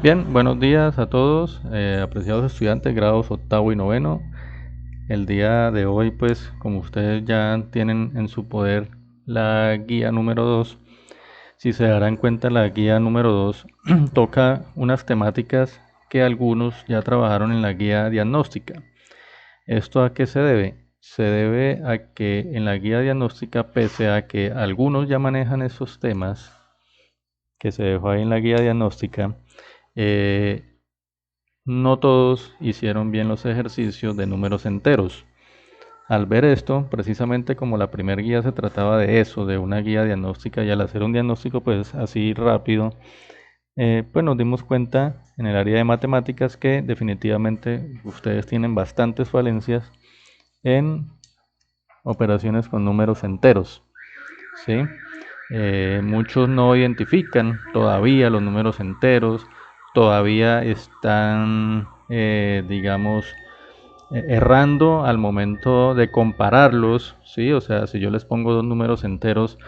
Bien, buenos días a todos, apreciados estudiantes, grados octavo y noveno. El día de hoy, pues, como ustedes ya tienen en su poder la guía número 2, si se darán cuenta, la guía número 2 toca unas temáticas que algunos ya trabajaron en la guía diagnóstica. ¿Esto a qué se debe? Se debe a que en la guía diagnóstica, pese a que algunos ya manejan esos temas que se dejó ahí en la guía diagnóstica, eh, no todos hicieron bien los ejercicios de números enteros. Al ver esto, precisamente como la primera guía se trataba de eso, de una guía diagnóstica, y al hacer un diagnóstico pues así rápido, pues nos dimos cuenta en el área de matemáticas que definitivamente ustedes tienen bastantes falencias en operaciones con números enteros, ¿sí? Muchos no identifican todavía los números enteros, todavía están, digamos, errando al momento de compararlos, ¿sí? O sea, si yo les pongo dos números enteros,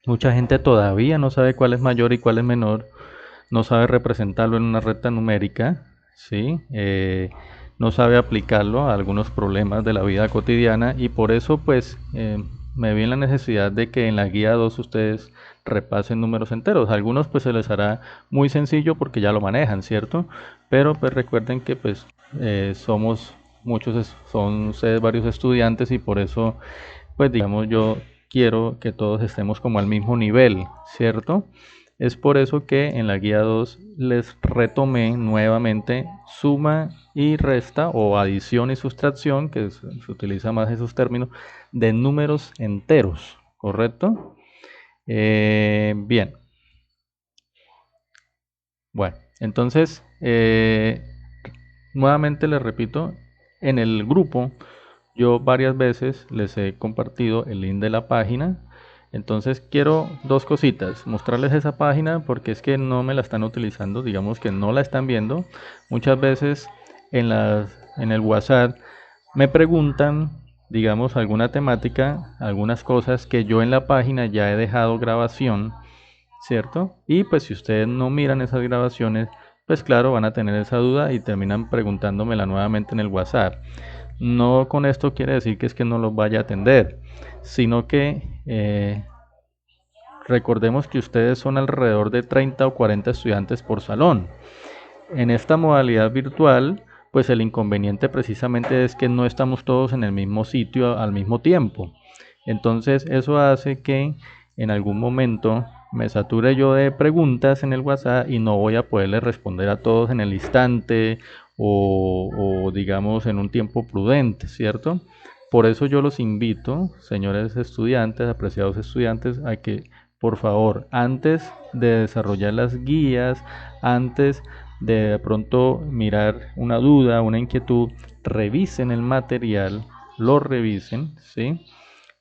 mucha gente todavía no sabe cuál es mayor y cuál es menor, no sabe representarlo en una recta numérica, ¿sí? No sabe aplicarlo a algunos problemas de la vida cotidiana y por eso pues me vi en la necesidad de que en la guía 2 ustedes repasen números enteros. A algunos pues se les hará muy sencillo porque ya lo manejan, ¿cierto? Pero pues recuerden que pues somos muchos, son ustedes varios estudiantes y por eso pues digamos yo quiero que todos estemos como al mismo nivel, ¿cierto? Es por eso que en la guía 2 les retomé nuevamente suma y resta o adición y sustracción, que se utiliza más esos términos, de números enteros, ¿correcto? Bien, bueno, entonces nuevamente les repito, en el grupo yo varias veces les he compartido el link de la página. Entonces quiero dos cositas, mostrarles esa página porque es que no me la están utilizando, digamos que no la están viendo. Muchas veces en el WhatsApp me preguntan, digamos, alguna temática, algunas cosas que yo en la página ya he dejado grabación, ¿cierto? Y pues si ustedes no miran esas grabaciones, pues claro, van a tener esa duda y terminan preguntándomela nuevamente en el WhatsApp. No con esto quiere decir que es que no los vaya a atender, sino que recordemos que ustedes son alrededor de 30 o 40 estudiantes por salón. En esta modalidad virtual, pues el inconveniente precisamente es que no estamos todos en el mismo sitio al mismo tiempo. Entonces eso hace que en algún momento me sature yo de preguntas en el WhatsApp y no voy a poderle responder a todos en el instante o digamos en un tiempo prudente, ¿cierto? Por eso yo los invito, señores estudiantes, apreciados estudiantes, a que por favor, antes de desarrollar las guías, antes de pronto mirar una duda, una inquietud, revisen el material, lo revisen, ¿sí?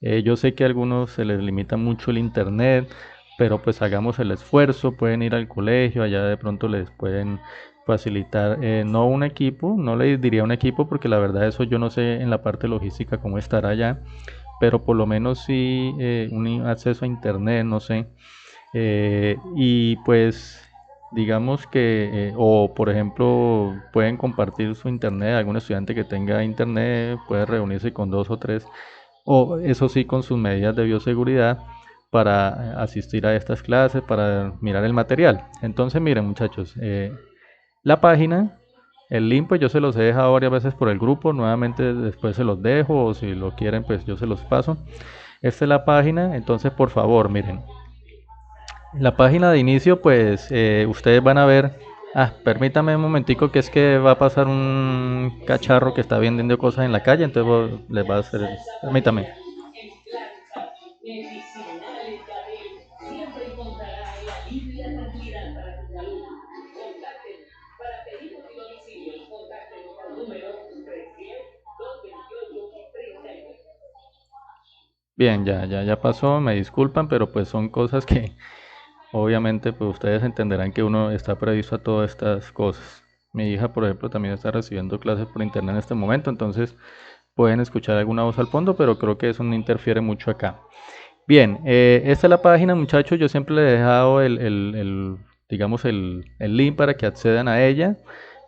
Yo sé que a algunos se les limita mucho el internet, pero pues hagamos el esfuerzo, pueden ir al colegio, allá de pronto les pueden facilitar, no un equipo, no les diría un equipo porque la verdad eso yo no sé en la parte logística cómo estará allá, pero por lo menos sí un acceso a internet, no sé. Y pues digamos que, o por ejemplo, pueden compartir su internet, algún estudiante que tenga internet puede reunirse con dos o tres, o eso sí con sus medidas de bioseguridad para asistir a estas clases, para mirar el material. Entonces, miren muchachos, la página, el link pues yo se los he dejado varias veces por el grupo, nuevamente después se los dejo o si lo quieren pues yo se los paso. Esta es la página, entonces por favor miren, la página de inicio, pues ustedes van a ver. Ah, permítame un momentico que es que va a pasar un cacharro que está vendiendo cosas en la calle, entonces les va a hacer. Permítame. Bien, ya pasó, me disculpan, pero pues son cosas que obviamente pues ustedes entenderán que uno está previsto a todas estas cosas. Mi hija, por ejemplo, también está recibiendo clases por internet en este momento, entonces pueden escuchar alguna voz al fondo, pero creo que eso no interfiere mucho acá. Bien, esta es la página, muchachos. Yo siempre les he dejado digamos, el link para que accedan a ella.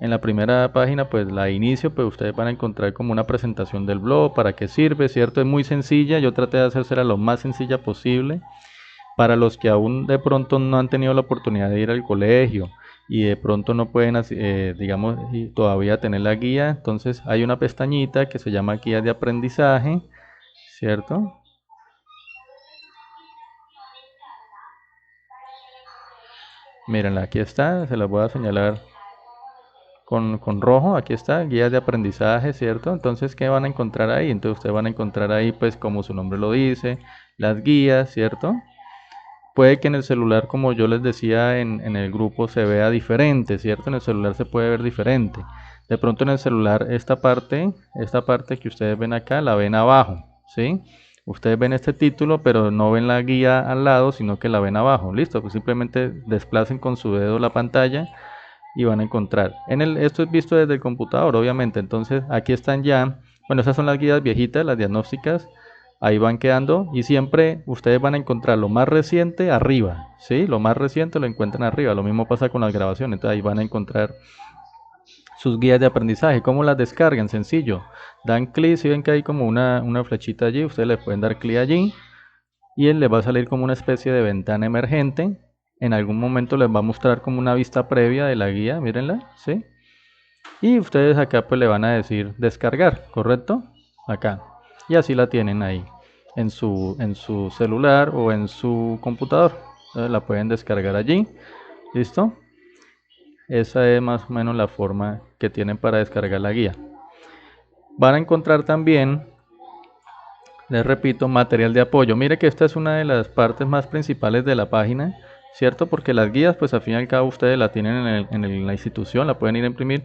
En la primera página, pues la inicio, pues ustedes van a encontrar como una presentación del blog, para qué sirve, ¿cierto? Es muy sencilla, yo traté de hacerla lo más sencilla posible para los que aún de pronto no han tenido la oportunidad de ir al colegio y de pronto no pueden, digamos, y todavía tener la guía. Entonces hay una pestañita que se llama guía de aprendizaje, ¿cierto? Mírenla, aquí está, se las voy a señalar con rojo. Aquí está, guías de aprendizaje, ¿cierto? Entonces, ¿qué van a encontrar ahí? Entonces ustedes van a encontrar ahí, pues como su nombre lo dice, las guías, ¿cierto? Puede que en el celular, como yo les decía en el grupo, se vea diferente, ¿cierto? En el celular se puede ver diferente. De pronto en el celular esta parte que ustedes ven acá, la ven abajo, ¿sí? Ustedes ven este título, pero no ven la guía al lado, sino que la ven abajo. Listo, pues simplemente desplacen con su dedo la pantalla y van a encontrar. Esto es visto desde el computador, obviamente. Entonces aquí están ya, bueno, esas son las guías viejitas, las diagnósticas. Ahí van quedando y siempre ustedes van a encontrar lo más reciente arriba, ¿sí? Lo más reciente lo encuentran arriba. Lo mismo pasa con las grabaciones. Entonces ahí van a encontrar sus guías de aprendizaje. ¿Cómo las descargan? Sencillo. Dan clic, si ven que hay como una flechita allí, ustedes le pueden dar clic allí y él les va a salir como una especie de ventana emergente. En algún momento les va a mostrar como una vista previa de la guía, mírenla, ¿sí? Y ustedes acá pues le van a decir descargar, ¿correcto? Acá. Y así la tienen ahí en su celular o en su computador. Entonces la pueden descargar allí. ¿Listo? Esa es más o menos la forma que tienen para descargar la guía. Van a encontrar también, les repito, material de apoyo. Mire que esta es una de las partes más principales de la página, ¿cierto? Porque las guías, pues al fin y al cabo ustedes la tienen en la institución, la pueden ir a imprimir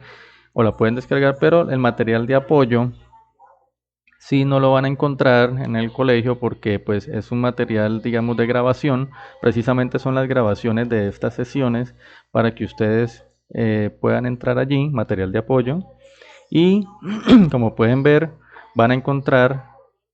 o la pueden descargar, pero el material de apoyo sí no lo van a encontrar en el colegio porque pues es un material, digamos, de grabación. Precisamente son las grabaciones de estas sesiones para que ustedes puedan entrar allí, material de apoyo. Y como pueden ver, van a encontrar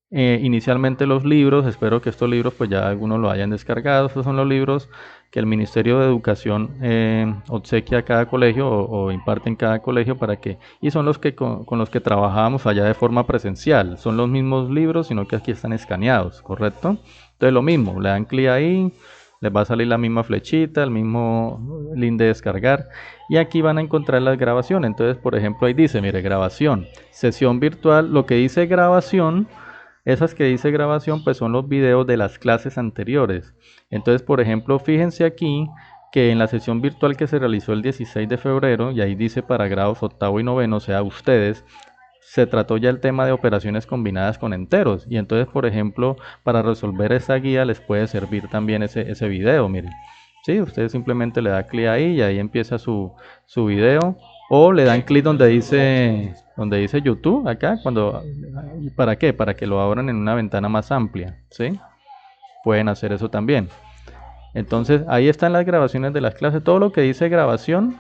inicialmente los libros. Espero que estos libros pues ya algunos lo hayan descargado. Estos son los libros que el Ministerio de Educación obsequia a cada colegio o imparte en cada colegio para que, y son los que con los que trabajamos allá de forma presencial. Son los mismos libros, sino que aquí están escaneados, ¿correcto? Entonces lo mismo, le dan clic ahí, les va a salir la misma flechita, el mismo link de descargar y aquí van a encontrar las grabaciones. Entonces, por ejemplo, ahí dice, mire, grabación, sesión virtual. Lo que dice grabación, esas que dice grabación, pues son los videos de las clases anteriores. Entonces, por ejemplo, fíjense aquí que en la sesión virtual que se realizó el 16 de febrero, y ahí dice para grados octavo y noveno, o sea, ustedes, se trató ya el tema de operaciones combinadas con enteros. Y entonces, por ejemplo, para resolver esa guía les puede servir también ese video, miren. Sí, usted simplemente le da clic ahí y ahí empieza su video. O le dan clic donde dice YouTube, acá, ¿para qué? Para que lo abran en una ventana más amplia, ¿sí? Pueden hacer eso también. Entonces, ahí están las grabaciones de las clases. Todo lo que dice grabación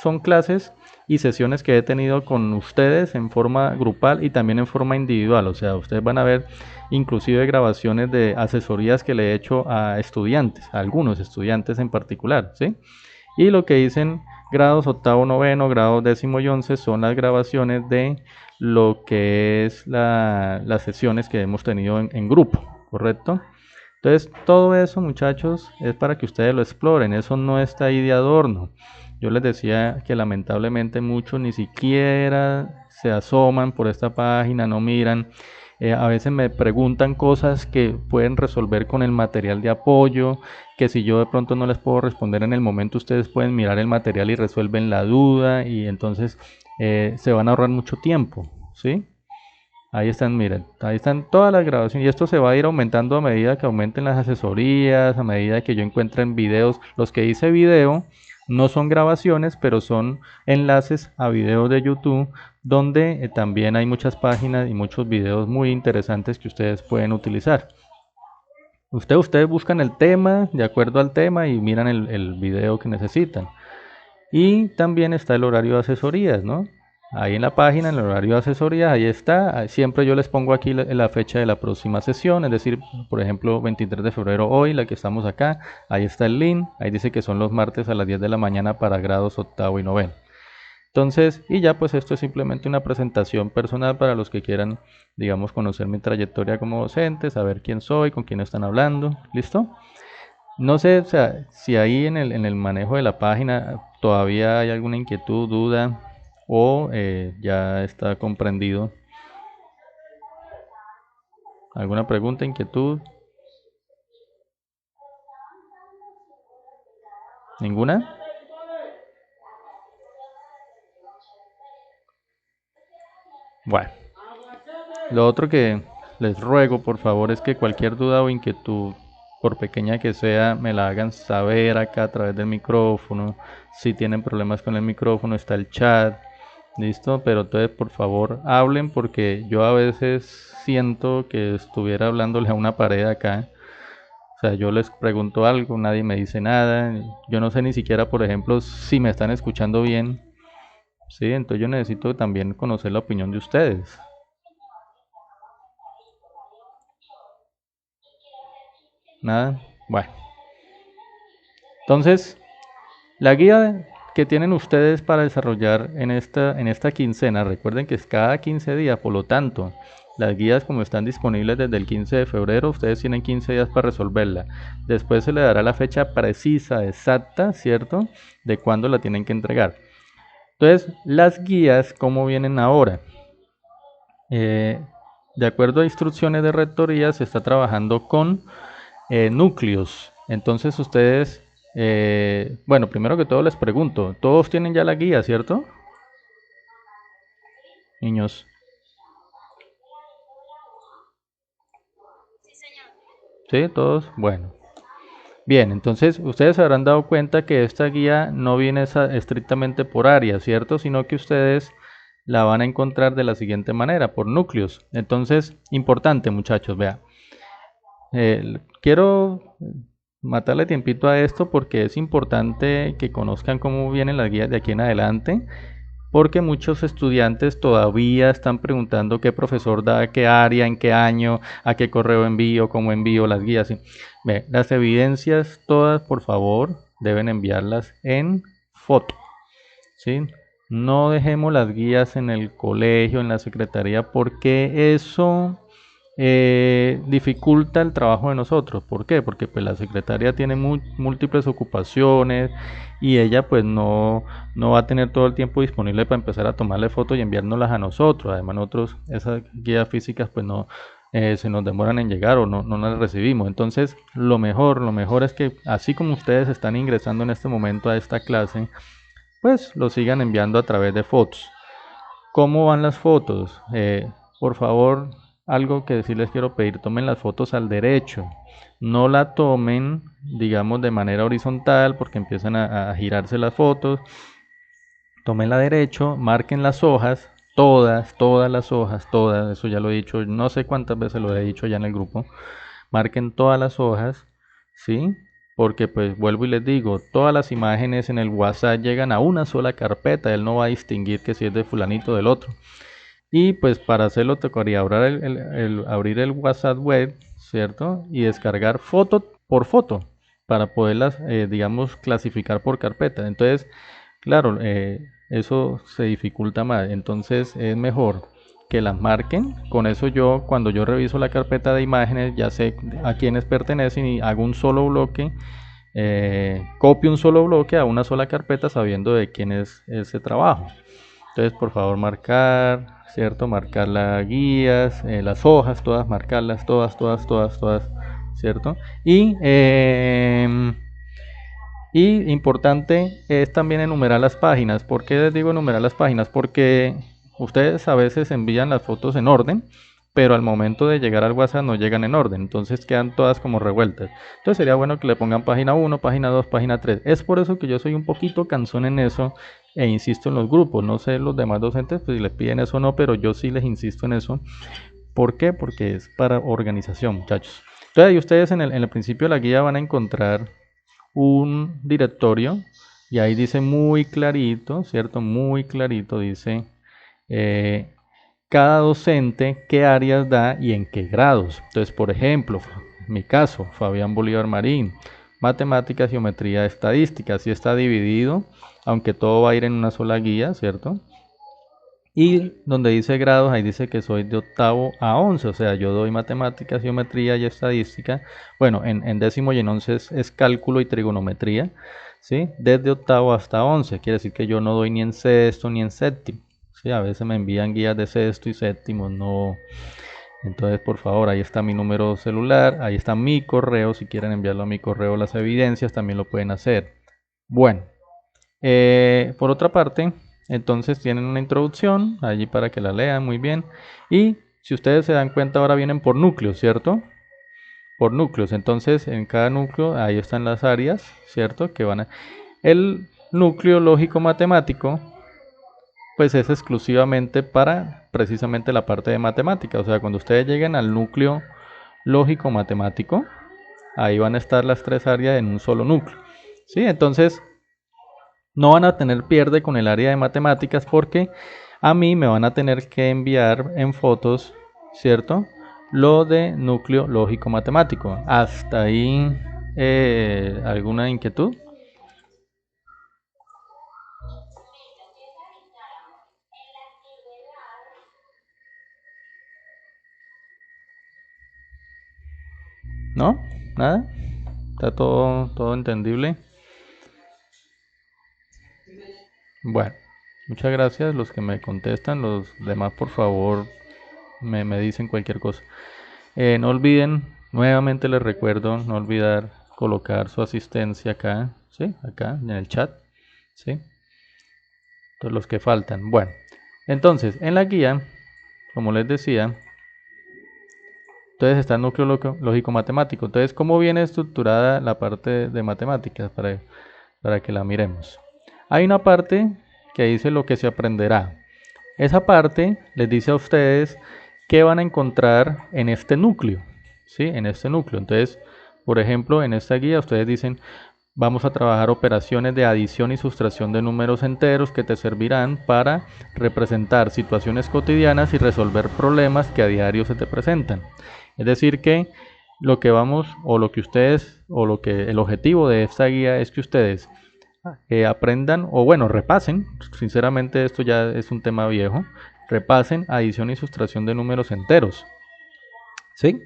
son clases y sesiones que he tenido con ustedes en forma grupal y también en forma individual. O sea, ustedes van a ver inclusive grabaciones de asesorías que le he hecho a estudiantes, a algunos estudiantes en particular, ¿sí? Y lo que dicen grados octavo, noveno, grados décimo y once son las grabaciones de lo que es las sesiones que hemos tenido en grupo, ¿correcto? Entonces, todo eso, muchachos, es para que ustedes lo exploren. Eso no está ahí de adorno. Yo les decía que lamentablemente muchos ni siquiera se asoman por esta página, no miran. A veces me preguntan cosas que pueden resolver con el material de apoyo, que si yo de pronto no les puedo responder en el momento, ustedes pueden mirar el material y resuelven la duda y entonces se van a ahorrar mucho tiempo, ¿sí? Ahí están, miren, ahí están todas las grabaciones y esto se va a ir aumentando a medida que aumenten las asesorías, a medida que yo encuentre en videos. Los que hice video no son grabaciones, pero son enlaces a videos de YouTube donde también hay muchas páginas y muchos videos muy interesantes que ustedes pueden utilizar. Ustedes buscan el tema de acuerdo al tema y miran el video que necesitan. Y también está el horario de asesorías, ¿no? Ahí en la página, en el horario de asesoría, ahí está. Siempre yo les pongo aquí la fecha de la próxima sesión, es decir, por ejemplo, 23 de febrero hoy, la que estamos acá. Ahí está el link, ahí dice que son los martes a las 10 de la mañana para grados octavo y noveno. Entonces, y ya pues esto es simplemente una presentación personal para los que quieran, digamos, conocer mi trayectoria como docente, saber quién soy, con quién están hablando, ¿listo? No sé, o sea, si ahí en el manejo de la página todavía hay alguna inquietud, duda o ya está comprendido. ¿Alguna pregunta, inquietud? ¿Ninguna? Bueno, lo otro que les ruego por favor es que cualquier duda o inquietud, por pequeña que sea, me la hagan saber acá a través del micrófono. Si tienen problemas con el micrófono, está el chat. Listo, pero entonces por favor hablen porque yo a veces siento que estuviera hablándole a una pared acá. O sea, yo les pregunto algo, nadie me dice nada. Yo no sé ni siquiera, por ejemplo, si me están escuchando bien. Sí, entonces yo necesito también conocer la opinión de ustedes. Nada. Bueno, entonces la guía que tienen ustedes para desarrollar en esta quincena, recuerden que es cada 15 días, por lo tanto, las guías como están disponibles desde el 15 de febrero, ustedes tienen 15 días para resolverla. Después se le dará la fecha precisa, exacta, ¿cierto? De cuándo la tienen que entregar. Entonces, las guías, ¿cómo vienen ahora? Eh, de acuerdo a instrucciones de rectoría, se está trabajando con núcleos. Entonces ustedes, bueno, primero que todo les pregunto, ¿todos tienen ya la guía, cierto? Niños, ¿sí? ¿Todos? Bueno. Bien, entonces ustedes se habrán dado cuenta que esta guía no viene estrictamente por área, ¿cierto? Sino que ustedes la van a encontrar de la siguiente manera, por núcleos. Entonces, importante muchachos, vea. Quiero matarle tiempito a esto porque es importante que conozcan cómo vienen las guías de aquí en adelante, porque muchos estudiantes todavía están preguntando qué profesor da, qué área, en qué año, a qué correo envío, cómo envío las guías. ¿Sí? Ve, las evidencias todas, por favor, deben enviarlas en foto, ¿sí? No dejemos las guías en el colegio, en la secretaría, porque eso dificulta el trabajo de nosotros. ¿Por qué? Porque pues la secretaria tiene múltiples ocupaciones y ella pues no va a tener todo el tiempo disponible para empezar a tomarle fotos y enviárnoslas a nosotros. Además nosotros esas guías físicas pues no se nos demoran en llegar o no las recibimos. Entonces lo mejor es que así como ustedes están ingresando en este momento a esta clase, pues lo sigan enviando a través de fotos. ¿Cómo van las fotos? Por favor, algo que sí les quiero pedir, tomen las fotos al derecho. No la tomen, digamos, de manera horizontal porque empiezan a girarse las fotos. Tómenla derecho, marquen las hojas, todas las hojas, todas, eso ya lo he dicho, no sé cuántas veces lo he dicho ya en el grupo. Marquen todas las hojas, ¿sí? Porque pues vuelvo y les digo, todas las imágenes en el WhatsApp llegan a una sola carpeta, él no va a distinguir que si es de fulanito o del otro. Y pues para hacerlo tocaría abrir el WhatsApp web, ¿cierto? Y descargar foto por foto para poderlas, digamos, clasificar por carpeta. Entonces, claro, eso se dificulta más. Entonces es mejor que las marquen. Con eso yo, cuando yo reviso la carpeta de imágenes, ya sé a quiénes pertenecen y hago un solo bloque. Copio un solo bloque a una sola carpeta sabiendo de quién es ese trabajo. Entonces, por favor, marcar, ¿cierto? Marcar las guías, las hojas, todas, marcarlas, todas, ¿cierto? Y importante es también enumerar las páginas. ¿Por qué les digo enumerar las páginas? Porque ustedes a veces envían las fotos en orden, pero al momento de llegar al WhatsApp no llegan en orden, entonces quedan todas como revueltas. Entonces sería bueno que le pongan página 1, página 2, página 3. Es por eso que yo soy un poquito cansón en eso e insisto en los grupos. No sé los demás docentes pues, si les piden eso o no, pero yo sí les insisto en eso. ¿Por qué? Porque es para organización, muchachos. Entonces, ahí ustedes en el principio de la guía van a encontrar un directorio y ahí dice muy clarito, ¿cierto? Muy clarito dice cada docente qué áreas da y en qué grados. Entonces, por ejemplo, en mi caso, Fabián Bolívar Marín, matemáticas, geometría, estadística, así está dividido, aunque todo va a ir en una sola guía, ¿cierto? Y donde dice grados, ahí dice que soy de octavo a 11, o sea, yo doy matemáticas, geometría y estadística. Bueno, en décimo y en once es cálculo y trigonometría, ¿sí? Desde octavo hasta 11, quiere decir que yo no doy ni en sexto ni en séptimo, ¿sí? A veces me envían guías de sexto y séptimo, no. Entonces, por favor, ahí está mi número celular, ahí está mi correo, si quieren enviarlo a mi correo las evidencias, también lo pueden hacer. Bueno. Por otra parte, entonces tienen una introducción allí para que la lean muy bien. Y si ustedes se dan cuenta, ahora vienen por núcleos, ¿cierto? Por núcleos. Entonces, en cada núcleo, ahí están las áreas, ¿cierto? Que van a... El núcleo lógico matemático, pues es exclusivamente para precisamente la parte de matemática. O sea, cuando ustedes lleguen al núcleo lógico matemático, ahí van a estar las tres áreas en un solo núcleo. ¿Sí? Entonces, no van a tener pierde con el área de matemáticas porque a mí me van a tener que enviar en fotos, ¿cierto? Lo de núcleo lógico matemático. Hasta ahí, ¿alguna inquietud? ¿No? ¿Nada? ¿Está todo entendible? Bueno, muchas gracias los que me contestan. Los demás, por favor, me dicen cualquier cosa. No olviden, nuevamente les recuerdo, no olvidar colocar su asistencia acá, ¿sí? Acá en el chat, ¿sí? Todos los que faltan. Bueno, entonces, en la guía, como les decía, entonces está el núcleo lógico matemático. Entonces, ¿cómo viene estructurada la parte de matemáticas para que la miremos? Hay una parte que dice lo que se aprenderá. Esa parte les dice a ustedes qué van a encontrar en este núcleo, ¿sí? En este núcleo. Entonces, por ejemplo, en esta guía ustedes dicen, vamos a trabajar operaciones de adición y sustracción de números enteros que te servirán para representar situaciones cotidianas y resolver problemas que a diario se te presentan. Es decir que lo que vamos o lo que ustedes o lo que el objetivo de esta guía es que ustedes aprendan o bueno, repasen, sinceramente esto ya es un tema viejo, repasen adición y sustracción de números enteros, ¿sí?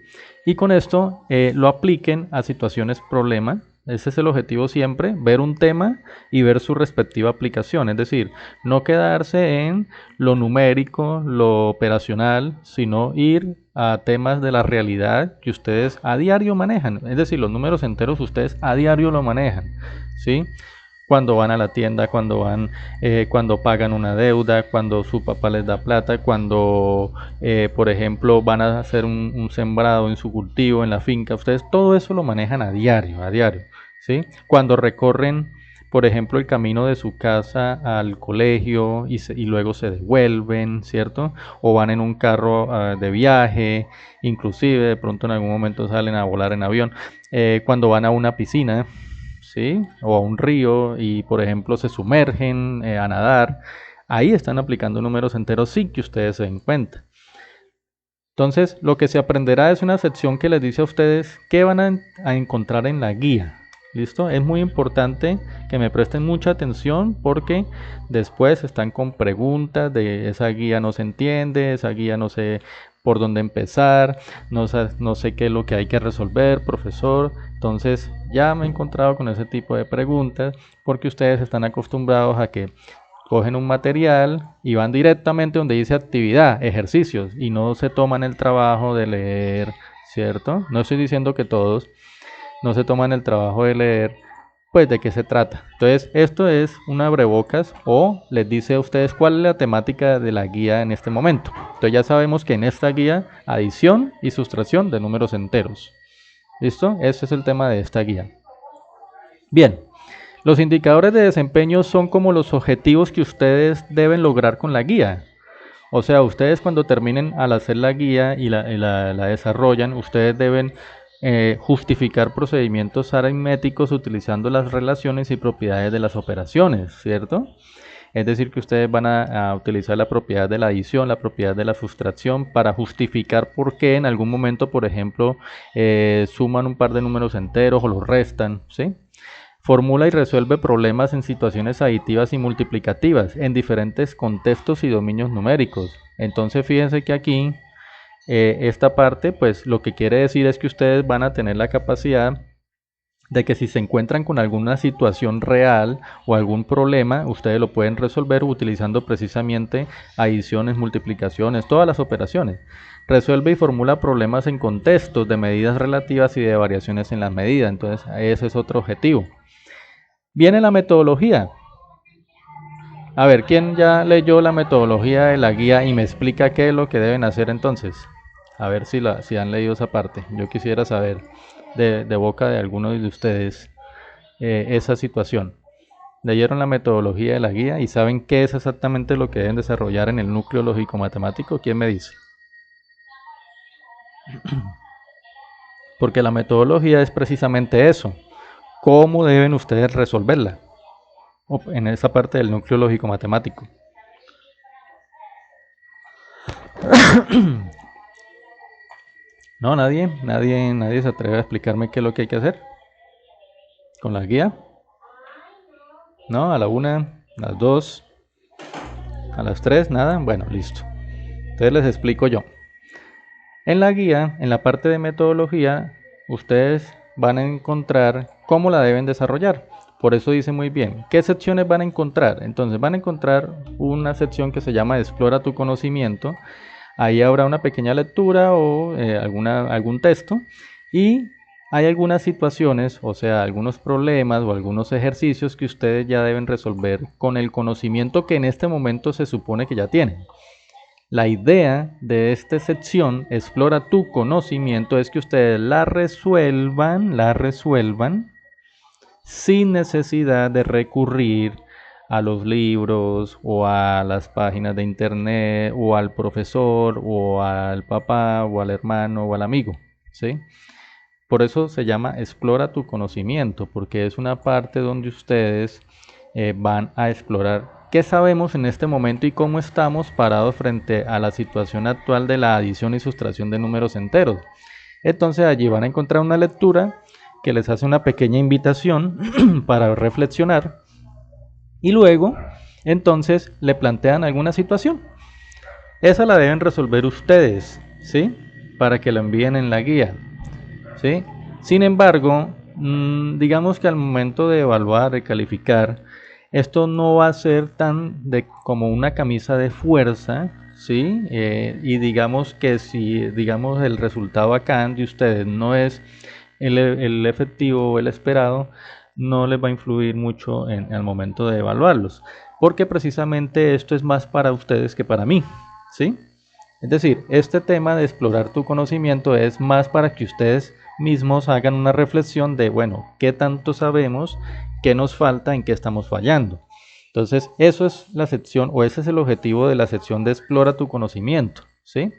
Y con esto lo apliquen a situaciones problema. Ese es el objetivo siempre, ver un tema y ver su respectiva aplicación, es decir, no quedarse en lo numérico, lo operacional, sino ir a temas de la realidad que ustedes a diario manejan, es decir, los números enteros ustedes a diario lo manejan, ¿sí? Cuando van a la tienda, cuando pagan una deuda, cuando su papá les da plata, cuando, por ejemplo, van a hacer un sembrado en su cultivo, en la finca, ustedes todo eso lo manejan a diario, ¿sí? Cuando recorren, por ejemplo, el camino de su casa al colegio y luego se devuelven, ¿cierto? O van en un carro de viaje, inclusive de pronto en algún momento salen a volar en avión, cuando van a una piscina, ¿sí? O a un río y, por ejemplo, se sumergen a nadar, ahí están aplicando números enteros sin que ustedes se den cuenta. Entonces, lo que se aprenderá es una sección que les dice a ustedes qué van a encontrar en la guía. ¿Listo? Es muy importante que me presten mucha atención porque después están con preguntas de esa guía no se entiende, esa guía no sé por dónde empezar, no sé qué es lo que hay que resolver, profesor. Entonces ya me he encontrado con ese tipo de preguntas porque ustedes están acostumbrados a que cogen un material y van directamente donde dice actividad, ejercicios, y no se toman el trabajo de leer, ¿cierto? No estoy diciendo que todos no se toman el trabajo de leer, pues de qué se trata. Entonces, esto es un abrebocas o les dice a ustedes cuál es la temática de la guía en este momento. Entonces ya sabemos que en esta guía, adición y sustracción de números enteros. ¿Listo? Ese es el tema de esta guía. Bien. Los indicadores de desempeño son como los objetivos que ustedes deben lograr con la guía. O sea, ustedes cuando terminen al hacer la guía y la desarrollan, ustedes deben justificar procedimientos aritméticos utilizando las relaciones y propiedades de las operaciones, ¿cierto? Es decir, que ustedes van a utilizar la propiedad de la adición, la propiedad de la sustracción para justificar por qué en algún momento, por ejemplo, suman un par de números enteros o los restan, ¿sí? Formula y resuelve problemas en situaciones aditivas y multiplicativas en diferentes contextos y dominios numéricos. Entonces fíjense que aquí esta parte pues lo que quiere decir es que ustedes van a tener la capacidad de que si se encuentran con alguna situación real o algún problema, ustedes lo pueden resolver utilizando precisamente adiciones, multiplicaciones, todas las operaciones. Resuelve y formula problemas en contextos de medidas relativas y de variaciones en las medidas. Entonces ese es otro objetivo. Viene la metodología. A ver, ¿quién ya leyó la metodología de la guía y me explica qué es lo que deben hacer entonces? A ver si han leído esa parte. Yo quisiera saber de boca de alguno de ustedes esa situación. ¿Leyeron la metodología de la guía y saben qué es exactamente lo que deben desarrollar en el núcleo lógico-matemático? ¿Quién me dice? Porque la metodología es precisamente eso. ¿Cómo deben ustedes resolverla? En esa parte del núcleo lógico-matemático. No, nadie se atreve a explicarme qué es lo que hay que hacer con la guía. No, a la 1, a las 2, a las 3, nada. Bueno, listo. Entonces les explico yo. En la guía, en la parte de metodología, ustedes van a encontrar cómo la deben desarrollar. Por eso dice muy bien, ¿qué secciones van a encontrar? Entonces van a encontrar una sección que se llama Explora tu conocimiento. Ahí habrá una pequeña lectura o algún texto y hay algunas situaciones, o sea, algunos problemas o algunos ejercicios que ustedes ya deben resolver con el conocimiento que en este momento se supone que ya tienen. La idea de esta sección, Explora tu conocimiento, es que ustedes la resuelvan sin necesidad de recurrir a los libros o a las páginas de internet o al profesor o al papá o al hermano o al amigo, ¿sí? Por eso se llama Explora tu conocimiento, porque es una parte donde ustedes van a explorar qué sabemos en este momento y cómo estamos parados frente a la situación actual de la adición y sustracción de números enteros. Entonces allí van a encontrar una lectura que les hace una pequeña invitación para reflexionar y luego entonces le plantean alguna situación. Esa la deben resolver ustedes, ¿sí? Para que la envíen en la guía, ¿sí? Sin embargo, digamos que al momento de evaluar, de calificar, esto no va a ser tan como una camisa de fuerza, ¿sí? Y digamos que si digamos el resultado acá de ustedes no es el efectivo o el esperado, no les va a influir mucho en el momento de evaluarlos, porque precisamente esto es más para ustedes que para mí, ¿sí? Es decir, este tema de explorar tu conocimiento es más para que ustedes mismos hagan una reflexión de, bueno, ¿qué tanto sabemos? ¿Qué nos falta? ¿En qué estamos fallando? Entonces, eso es la sección o ese es el objetivo de la sección de explora tu conocimiento, ¿sí?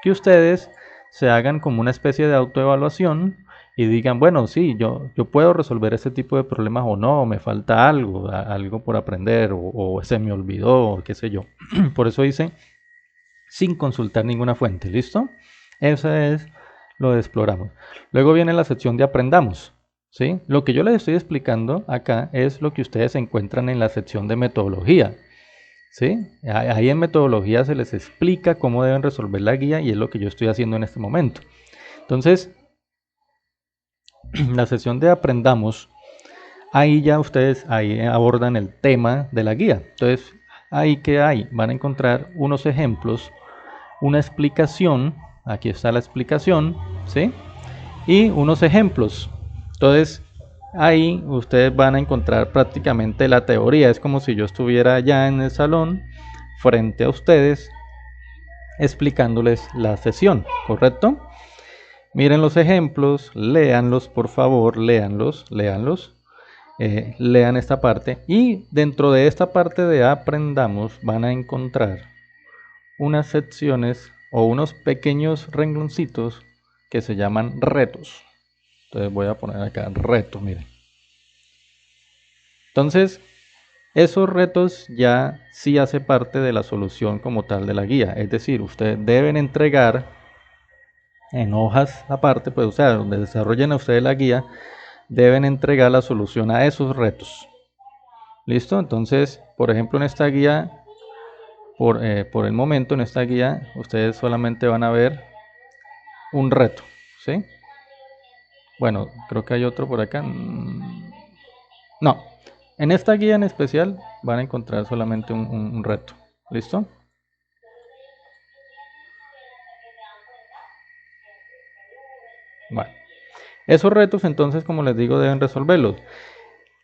Que ustedes se hagan como una especie de autoevaluación y digan, bueno, sí, yo puedo resolver ese tipo de problemas o no, me falta algo por aprender o se me olvidó, o qué sé yo. Por eso dice, sin consultar ninguna fuente, ¿listo? Eso es lo de exploramos. Luego viene la sección de aprendamos, ¿sí? Lo que yo les estoy explicando acá es lo que ustedes encuentran en la sección de metodología, ¿sí? Ahí en metodología se les explica cómo deben resolver la guía y es lo que yo estoy haciendo en este momento. Entonces, la sección de aprendamos, ahí ya ustedes ahí abordan el tema de la guía. Entonces, ahí que hay, van a encontrar unos ejemplos, una explicación, aquí está la explicación, ¿sí? Y unos ejemplos. Entonces, ahí ustedes van a encontrar prácticamente la teoría. Es como si yo estuviera allá en el salón, frente a ustedes, explicándoles la sesión, ¿correcto? Miren los ejemplos, léanlos, por favor, léanlos. Lean esta parte y dentro de esta parte de aprendamos van a encontrar unas secciones o unos pequeños rengloncitos que se llaman retos. Entonces voy a poner acá reto, miren. Entonces, Esos retos ya sí hace parte de la solución como tal de la guía. Es decir, ustedes deben entregar en hojas aparte, pues o sea, donde desarrollen a ustedes la guía, deben entregar la solución a esos retos. ¿Listo? Entonces, por ejemplo, en esta guía, por el momento, en esta guía, ustedes solamente van a ver un reto, ¿sí? Bueno, creo que hay otro por acá. No, en esta guía en especial van a encontrar solamente un reto. ¿Listo? Bueno, esos retos entonces, como les digo, deben resolverlos.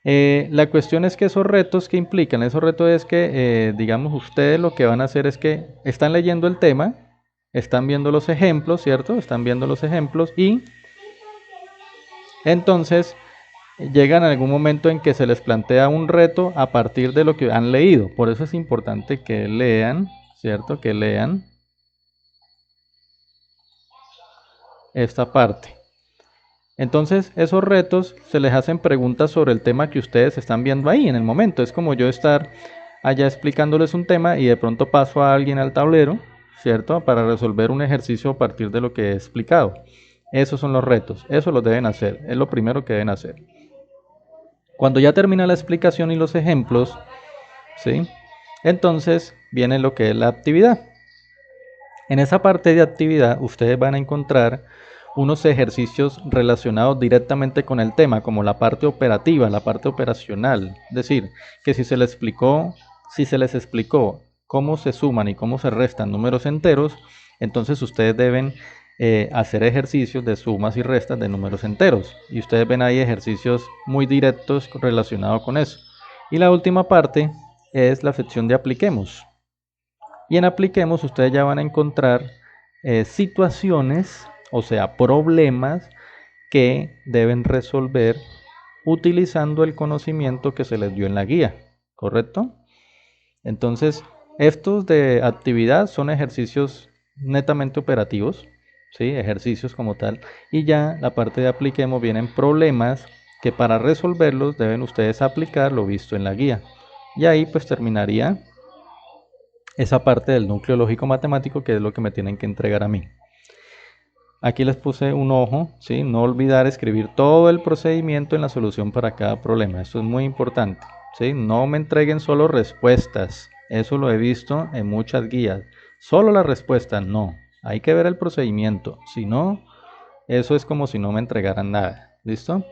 La cuestión es que esos retos que implican, esos retos es que, digamos, ustedes lo que van a hacer es que están leyendo el tema, están viendo los ejemplos, ¿cierto? Están viendo los ejemplos y entonces llegan a algún momento en que se les plantea un reto a partir de lo que han leído. Por eso es importante que lean, ¿cierto? Que lean esta parte. Entonces, esos retos se les hacen preguntas sobre el tema que ustedes están viendo ahí en el momento. Es como yo estar allá explicándoles un tema y de pronto paso a alguien al tablero, ¿cierto? Para resolver un ejercicio a partir de lo que he explicado. Esos son los retos, eso lo deben hacer, es lo primero que deben hacer. Cuando ya termina la explicación y los ejemplos, ¿sí? Entonces viene lo que es la actividad. En esa parte de actividad ustedes van a encontrar unos ejercicios relacionados directamente con el tema, como la parte operativa, la parte operacional. Es decir, que si se les explicó cómo se suman y cómo se restan números enteros, entonces ustedes deben hacer ejercicios de sumas y restas de números enteros. Y ustedes ven ahí ejercicios muy directos relacionados con eso. Y la última parte es la sección de apliquemos. Y en apliquemos ustedes ya van a encontrar situaciones, o sea, problemas que deben resolver utilizando el conocimiento que se les dio en la guía, ¿correcto? Entonces, estos de actividad son ejercicios netamente operativos, ¿sí? Ejercicios como tal. Y ya la parte de apliquemos vienen problemas que para resolverlos deben ustedes aplicar lo visto en la guía. Y ahí pues terminaría esa parte del núcleo lógico matemático que es lo que me tienen que entregar a mí. Aquí les puse un ojo, ¿sí? No olvidar escribir todo el procedimiento en la solución para cada problema. Esto es muy importante, ¿sí? No me entreguen solo respuestas. Eso lo he visto en muchas guías. Solo la respuesta, no. Hay que ver el procedimiento. Si no, eso es como si no me entregaran nada. ¿Listo?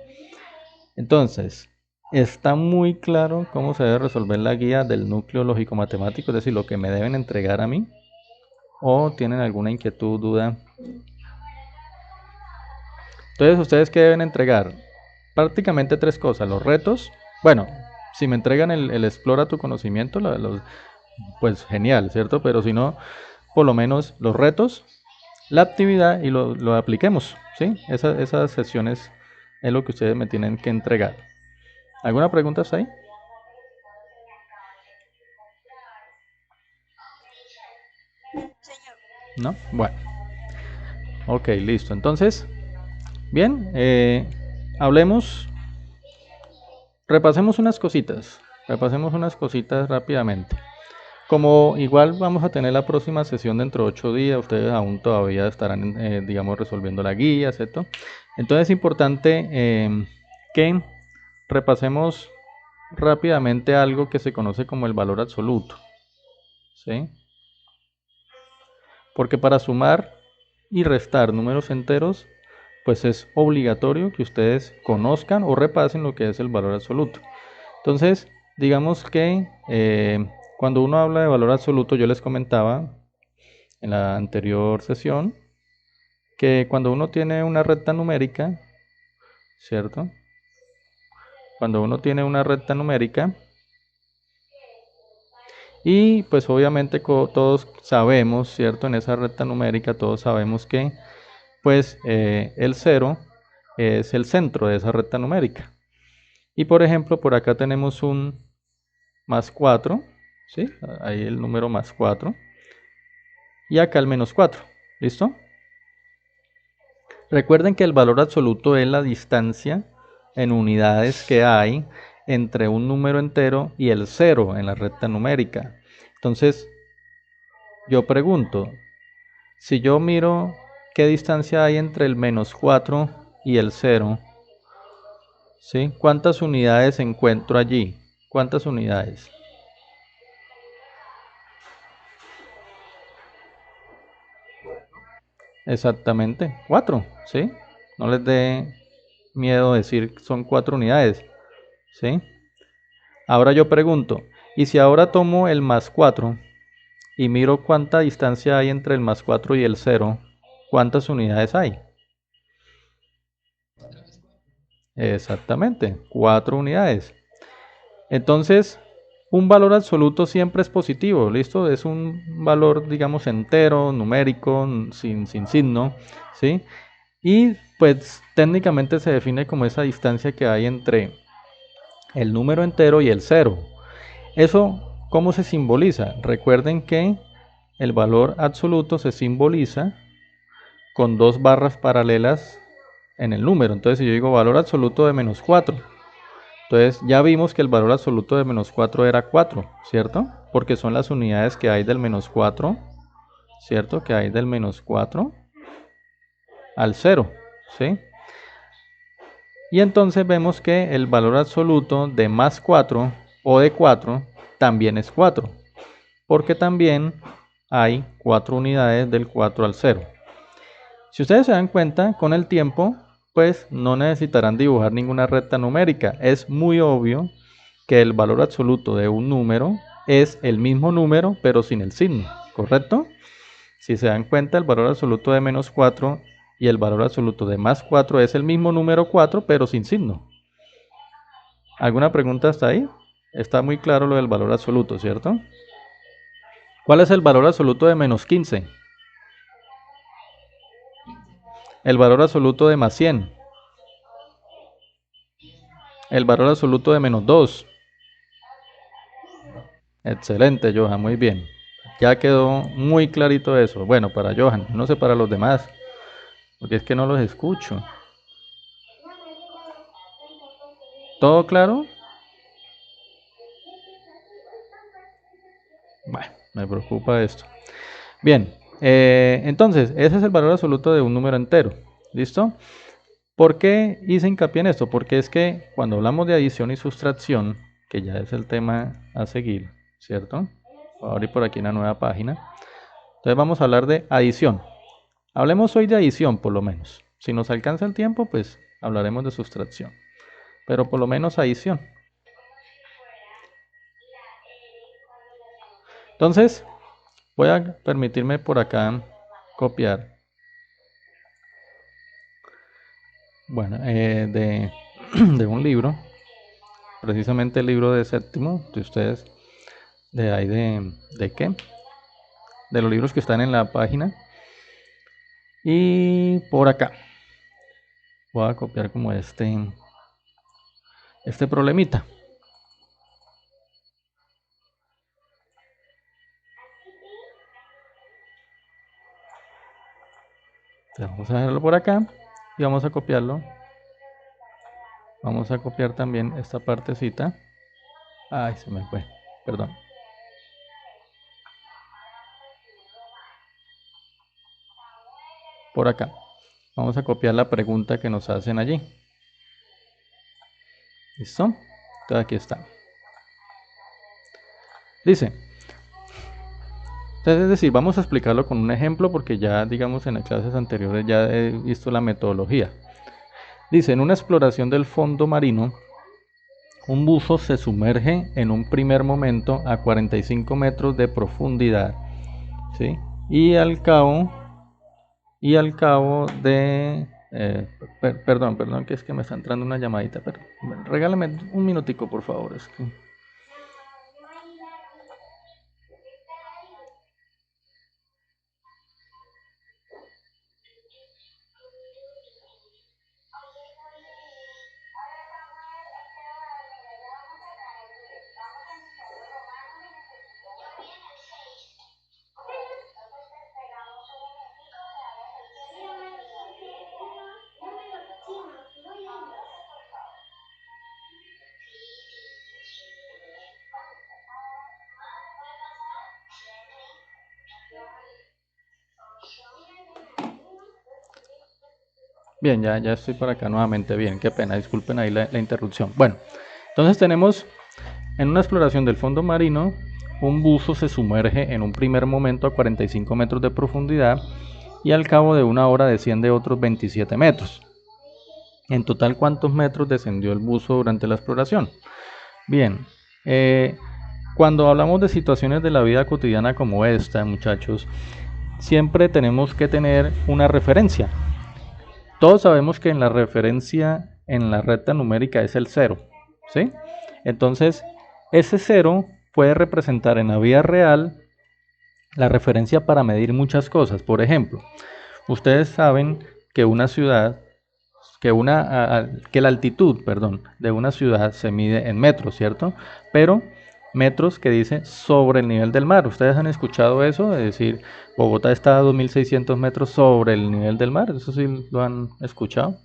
Entonces, está muy claro cómo se debe resolver la guía del núcleo lógico matemático, es decir, lo que me deben entregar a mí. ¿O tienen alguna inquietud, duda? Entonces, ¿ustedes qué deben entregar? Prácticamente tres cosas. Los retos. Bueno, si me entregan el explora tu conocimiento, pues genial, ¿cierto? Pero si no, por lo menos los retos, la actividad y lo apliquemos, ¿sí? Esas sesiones es lo que ustedes me tienen que entregar. ¿Alguna pregunta hasta ahí? ¿No? Bueno. Ok, listo. Entonces, bien, hablemos, repasemos unas cositas rápidamente. Como igual vamos a tener la próxima sesión dentro de 8 días, ustedes aún todavía estarán, digamos, resolviendo la guía, ¿cierto? Entonces es importante que repasemos rápidamente algo que se conoce como el valor absoluto, ¿sí? Porque para sumar y restar números enteros, pues es obligatorio que ustedes conozcan o repasen lo que es el valor absoluto. Entonces, digamos que cuando uno habla de valor absoluto, yo les comentaba en la anterior sesión que cuando uno tiene una recta numérica, ¿cierto? Cuando uno tiene una recta numérica y pues obviamente todos sabemos, ¿cierto? En esa recta numérica todos sabemos que pues el 0 es el centro de esa recta numérica. Y por ejemplo, por acá tenemos un más 4, ¿sí? Ahí el número más 4. Y acá el menos 4. ¿Listo? Recuerden que el valor absoluto es la distancia en unidades que hay entre un número entero y el 0 en la recta numérica. Entonces, yo pregunto, si yo miro qué distancia hay entre el -4 y el 0, ¿sí? ¿Cuántas unidades encuentro allí? ¿Cuántas unidades? Exactamente, 4, ¿sí? No les dé miedo decir que son 4 unidades, ¿sí? Ahora yo pregunto, ¿y si ahora tomo el +4 y miro cuánta distancia hay entre el +4 y el 0, cuántas unidades hay? Exactamente, 4 unidades. Entonces, un valor absoluto siempre es positivo, ¿listo? Es un valor, digamos, entero, numérico, sin signo, ¿sí? Y pues técnicamente se define como esa distancia que hay entre el número entero y el 0. Eso, ¿cómo se simboliza? Recuerden que el valor absoluto se simboliza con dos barras paralelas en el número. Entonces, si yo digo valor absoluto de -4, entonces ya vimos que el valor absoluto de -4 era 4, ¿cierto? Porque son las unidades que hay del -4, ¿cierto? Que hay del -4 al 0, ¿sí? Y entonces vemos que el valor absoluto de +4 o de 4 también es 4, porque también hay 4 unidades del 4 al 0. Si ustedes se dan cuenta, con el tiempo, pues no necesitarán dibujar ninguna recta numérica. Es muy obvio que el valor absoluto de un número es el mismo número, pero sin el signo, ¿correcto? Si se dan cuenta, el valor absoluto de -4 y el valor absoluto de +4 es el mismo número 4, pero sin signo. ¿Alguna pregunta hasta ahí? Está muy claro lo del valor absoluto, ¿cierto? ¿Cuál es el valor absoluto de -15? El valor absoluto de +100. El valor absoluto de -2. Excelente, Johan, muy bien. Ya quedó muy clarito eso. Bueno, para Johan, no sé para los demás, porque es que no los escucho. ¿Todo claro? Bueno, me preocupa esto. Bien, entonces, ese es el valor absoluto de un número entero. ¿Listo? ¿Por qué hice hincapié en esto? Porque es que cuando hablamos de adición y sustracción, que ya es el tema a seguir, ¿cierto? Voy a abrir por aquí una nueva página. Entonces vamos a hablar de adición. Hablemos hoy de adición, por lo menos. Si nos alcanza el tiempo, pues hablaremos de sustracción. Pero por lo menos adición. Entonces, voy a permitirme por acá copiar. Bueno, de un libro, precisamente el libro de séptimo, de ustedes, de ahí de qué, de los libros que están en la página. Y por acá voy a copiar como este problemita. Entonces vamos a dejarlo por acá y vamos a copiarlo. Vamos a copiar también esta partecita. Ay, se me fue, perdón. Por acá. Vamos a copiar la pregunta que nos hacen allí. ¿Listo? Entonces aquí está. Dice, entonces, es decir, vamos a explicarlo con un ejemplo porque ya, digamos, en las clases anteriores ya he visto la metodología. Dice, en una exploración del fondo marino, un buzo se sumerge en un primer momento a 45 metros de profundidad, ¿sí? Y al cabo de... perdón, que es que me está entrando una llamadita, pero regálame un minutico, por favor. Es que... Bien, ya estoy por acá nuevamente. Bien, qué pena, disculpen ahí la interrupción. Bueno, entonces tenemos en una exploración del fondo marino, un buzo se sumerge en un primer momento a 45 metros de profundidad y al cabo de una hora desciende otros 27 metros. En total, ¿cuántos metros descendió el buzo durante la exploración? Bien, cuando hablamos de situaciones de la vida cotidiana como esta, muchachos, siempre tenemos que tener una referencia. Todos sabemos que en la referencia en la recta numérica es el cero, ¿sí? Entonces, ese cero puede representar en la vida real la referencia para medir muchas cosas. Por ejemplo, ustedes saben que una ciudad, que la altitud, perdón, de una ciudad se mide en metros, ¿cierto? Pero metros que dice sobre el nivel del mar. ¿Ustedes han escuchado eso? Es decir, Bogotá está a 2.600 metros sobre el nivel del mar. ¿Eso sí lo han escuchado?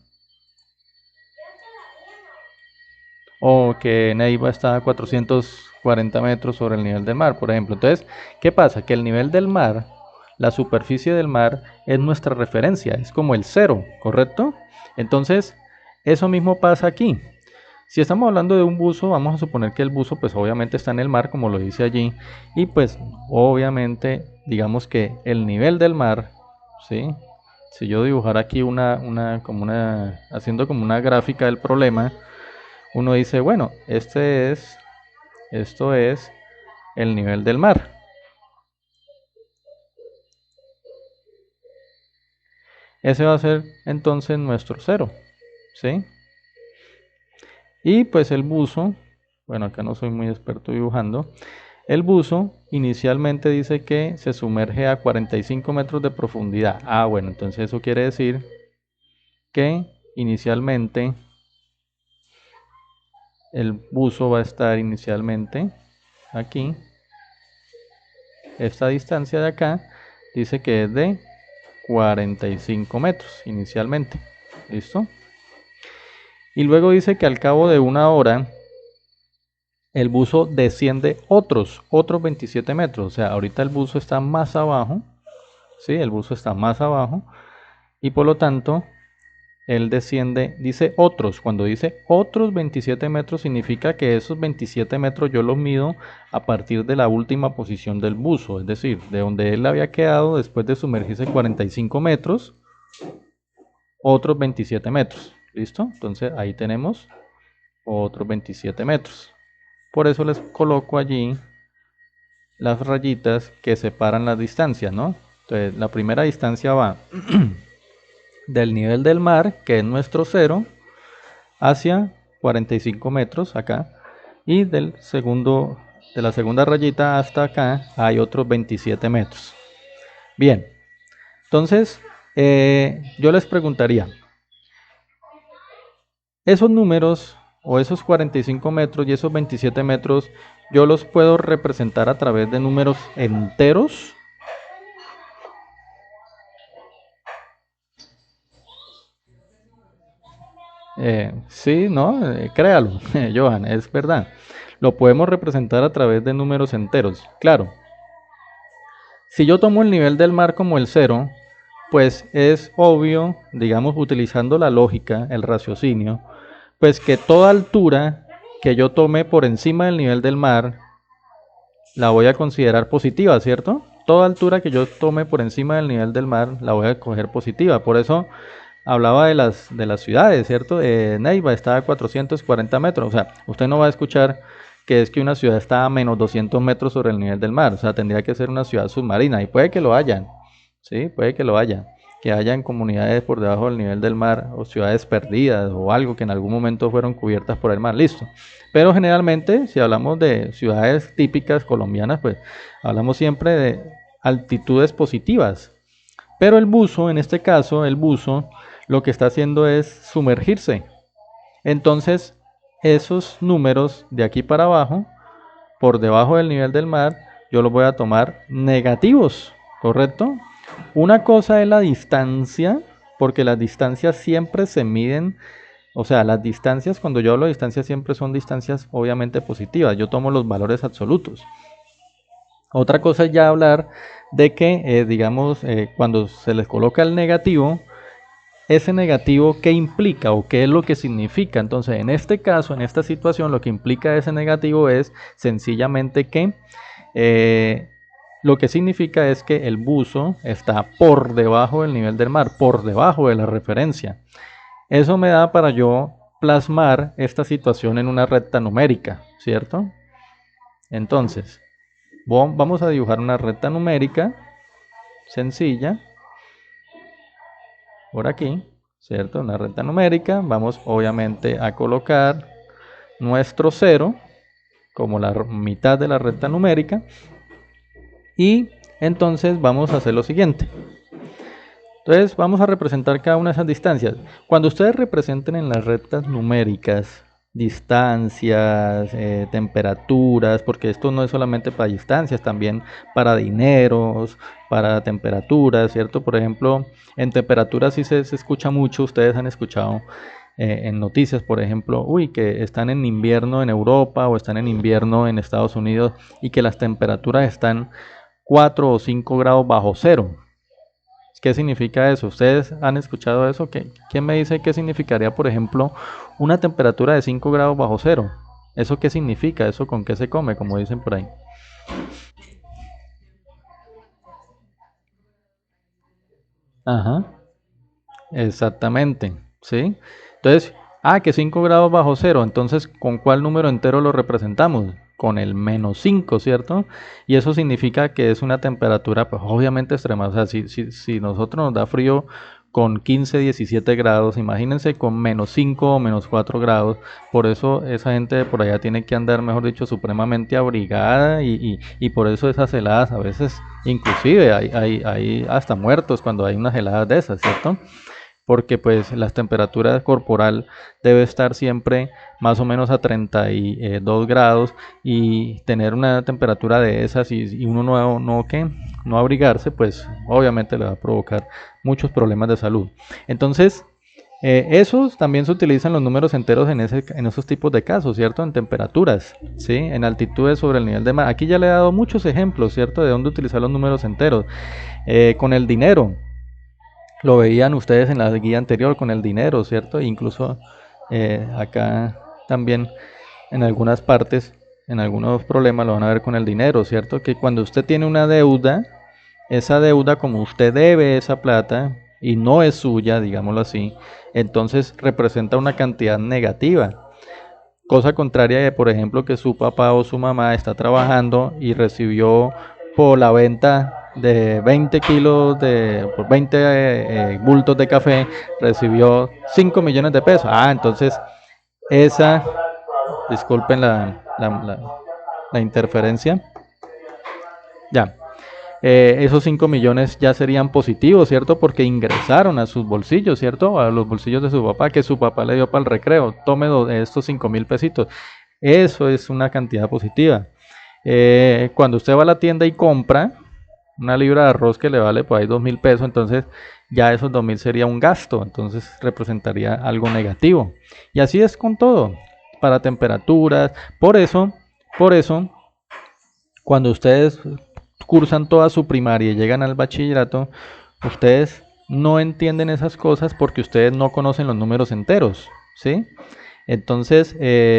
O que Neiva está a 440 metros sobre el nivel del mar, por ejemplo. Entonces, ¿qué pasa? Que el nivel del mar, la superficie del mar, es nuestra referencia, es como el cero, ¿correcto? Entonces, eso mismo pasa aquí. Si estamos hablando de un buzo, vamos a suponer que el buzo pues obviamente está en el mar, como lo dice allí, y pues obviamente digamos que el nivel del mar, ¿sí? Si yo dibujara aquí haciendo como una gráfica del problema, uno dice, bueno, esto es el nivel del mar. Ese va a ser entonces nuestro cero, ¿sí? Y pues el buzo, bueno, acá no soy muy experto dibujando, el buzo inicialmente dice que se sumerge a 45 metros de profundidad. Ah, bueno, entonces eso quiere decir que inicialmente el buzo va a estar inicialmente aquí. Esta distancia de acá dice que es de 45 metros inicialmente. ¿Listo? Y luego dice que al cabo de una hora el buzo desciende otros 27 metros. O sea, ahorita el buzo está más abajo. ¿Sí? El buzo está más abajo. Y por lo tanto, él desciende, dice otros. Cuando dice otros 27 metros, significa que esos 27 metros yo los mido a partir de la última posición del buzo. Es decir, de donde él había quedado después de sumergirse 45 metros, otros 27 metros. ¿Listo? Entonces ahí tenemos otros 27 metros. Por eso les coloco allí las rayitas que separan las distancias, ¿no? Entonces la primera distancia va del nivel del mar, que es nuestro cero, hacia 45 metros acá, y de la segunda rayita hasta acá hay otros 27 metros. Bien, entonces yo les preguntaría, esos números o esos 45 metros y esos 27 metros, yo los puedo representar a través de números enteros. Sí, no, créalo, Johan, es verdad. Lo podemos representar a través de números enteros. Claro, si yo tomo el nivel del mar como el cero, pues es obvio, digamos, utilizando la lógica, el raciocinio, pues que toda altura que yo tome por encima del nivel del mar la voy a considerar positiva, ¿cierto? Toda altura que yo tome por encima del nivel del mar la voy a coger positiva. Por eso hablaba de las ciudades, ¿cierto? Neiva está a 440 metros. O sea, usted no va a escuchar que es que una ciudad está a menos 200 metros sobre el nivel del mar. O sea, tendría que ser una ciudad submarina. Y puede que lo hayan, ¿sí? Puede que lo haya. Que hayan comunidades por debajo del nivel del mar o ciudades perdidas o algo que en algún momento fueron cubiertas por el mar. Listo. Pero generalmente, si hablamos de ciudades típicas colombianas, pues hablamos siempre de altitudes positivas. Pero el buzo, en este caso, el buzo lo que está haciendo es sumergirse. Entonces, esos números de aquí para abajo, por debajo del nivel del mar, yo los voy a tomar negativos, ¿correcto? Una cosa es la distancia, porque las distancias siempre se miden, o sea, las distancias, cuando yo hablo de distancias, siempre son distancias obviamente positivas. Yo tomo los valores absolutos. Otra cosa es ya hablar de que, digamos, cuando se les coloca el negativo, ese negativo qué implica o qué es lo que significa. Entonces, en este caso, en esta situación, lo que implica ese negativo es sencillamente que lo que significa es que el buzo está por debajo del nivel del mar, por debajo de la referencia. Eso me da para yo plasmar esta situación en una recta numérica, ¿cierto? Entonces, vamos a dibujar una recta numérica sencilla por aquí, ¿cierto? Una recta numérica. Vamos obviamente a colocar nuestro cero como la mitad de la recta numérica. Y entonces vamos a hacer lo siguiente. Entonces vamos a representar cada una de esas distancias. Cuando ustedes representen en las rectas numéricas distancias, temperaturas, porque esto no es solamente para distancias, también para dineros, para temperaturas, ¿cierto? Por ejemplo, en temperaturas sí se escucha mucho, ustedes han escuchado en noticias, por ejemplo, uy, que están en invierno en Europa o están en invierno en Estados Unidos y que las temperaturas están 4 o 5 grados bajo cero. ¿Qué significa eso? ¿Ustedes han escuchado eso? ¿Quién me dice qué significaría, por ejemplo, una temperatura de 5 grados bajo cero? ¿Eso qué significa? ¿Eso con qué se come? Como dicen por ahí. Ajá, exactamente, ¿sí? Entonces, que 5 grados bajo cero, entonces, ¿con cuál número entero lo representamos? Con el menos 5, ¿cierto? Y eso significa que es una temperatura, pues obviamente extrema. O sea, si nosotros nos da frío con 15, 17 grados, imagínense con menos 5 o menos 4 grados. Por eso esa gente de por allá tiene que andar, mejor dicho, supremamente abrigada y por eso esas heladas a veces, inclusive hay hasta muertos cuando hay unas heladas de esas, ¿cierto? Porque pues la temperatura corporal debe estar siempre más o menos a 32 grados y tener una temperatura de esas y uno no abrigarse, pues obviamente le va a provocar muchos problemas de salud. Entonces, esos también se utilizan los números enteros en esos tipos de casos, ¿cierto? En temperaturas, ¿sí? En altitudes sobre el nivel de mar. Aquí ya le he dado muchos ejemplos, ¿cierto? De dónde utilizar los números enteros. Con el dinero. Lo veían ustedes en la guía anterior con el dinero, ¿cierto? Incluso acá también en algunas partes, en algunos problemas lo van a ver con el dinero, ¿cierto? Que cuando usted tiene una deuda, esa deuda como usted debe esa plata y no es suya, digámoslo así, entonces representa una cantidad negativa. Cosa contraria de, por ejemplo, que su papá o su mamá está trabajando y recibió por la venta de 20 kilos por 20 bultos de café, recibió 5 millones de pesos. Entonces esa, disculpen la interferencia, ya, esos 5 millones ya serían positivos, ¿cierto? Porque ingresaron a sus bolsillos, ¿cierto? A los bolsillos de su papá, que su papá le dio para el recreo. Tome estos 5.000 pesitos. Eso es una cantidad positiva. Cuando usted va a la tienda y compra una libra de arroz que le vale por ahí 2.000 pesos, entonces ya esos 2.000 sería un gasto, entonces representaría algo negativo. Y así es con todo, para temperaturas. Por eso, cuando ustedes cursan toda su primaria y llegan al bachillerato, ustedes no entienden esas cosas porque ustedes no conocen los números enteros, ¿sí? Entonces,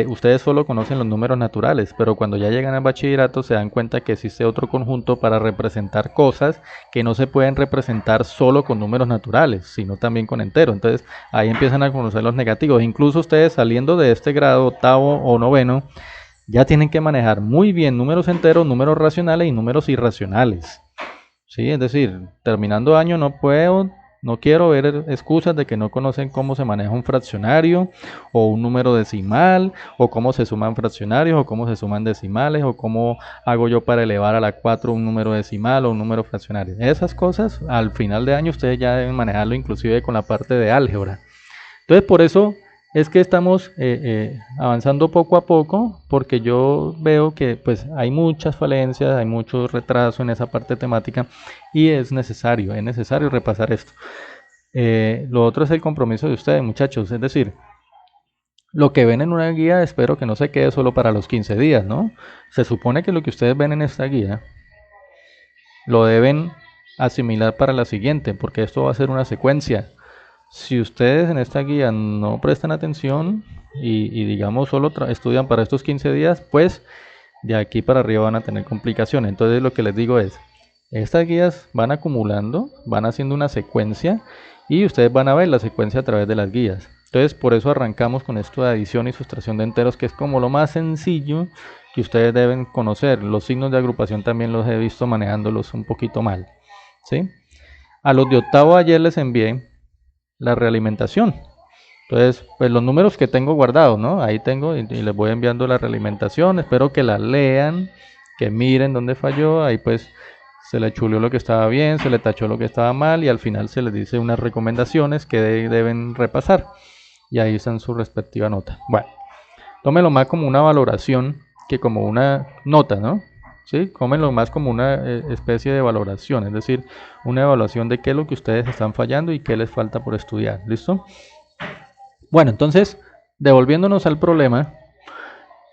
ustedes solo conocen los números naturales, pero cuando ya llegan al bachillerato se dan cuenta que existe otro conjunto para representar cosas que no se pueden representar solo con números naturales, sino también con enteros. Entonces, ahí empiezan a conocer los negativos. Incluso ustedes saliendo de este grado octavo o noveno, ya tienen que manejar muy bien números enteros, números racionales y números irracionales. Sí, es decir, terminando año no quiero ver excusas de que no conocen cómo se maneja un fraccionario o un número decimal o cómo se suman fraccionarios o cómo se suman decimales o cómo hago yo para elevar a la 4 un número decimal o un número fraccionario. Esas cosas al final de año ustedes ya deben manejarlo inclusive con la parte de álgebra. Entonces por eso es que estamos avanzando poco a poco porque yo veo que pues hay muchas falencias, hay mucho retraso en esa parte temática y es necesario repasar esto. Lo otro es el compromiso de ustedes, muchachos, es decir, lo que ven en una guía espero que no se quede solo para los 15 días, ¿no? Se supone que lo que ustedes ven en esta guía lo deben asimilar para la siguiente, porque esto va a ser una secuencia. Si ustedes en esta guía no prestan atención y digamos solo estudian para estos 15 días, pues de aquí para arriba van a tener complicaciones. Entonces lo que les digo es, estas guías van acumulando, van haciendo una secuencia y ustedes van a ver la secuencia a través de las guías. Entonces por eso arrancamos con esto de adición y sustracción de enteros, que es como lo más sencillo que ustedes deben conocer. Los signos de agrupación también los he visto manejándolos un poquito mal, ¿sí? A los de octavo ayer les envié la realimentación. Entonces, pues los números que tengo guardados, ¿no? Ahí tengo y les voy enviando la realimentación. Espero que la lean, que miren dónde falló. Ahí pues se le chuleó lo que estaba bien, se le tachó lo que estaba mal y al final se les dice unas recomendaciones que deben repasar. Y ahí está en su respectiva nota. Bueno, tómenlo más como una valoración que como una nota, ¿no? ¿Sí? Tómenlo más como una especie de valoración, es decir, una evaluación de qué es lo que ustedes están fallando y qué les falta por estudiar. ¿Listo? Bueno, entonces, devolviéndonos al problema,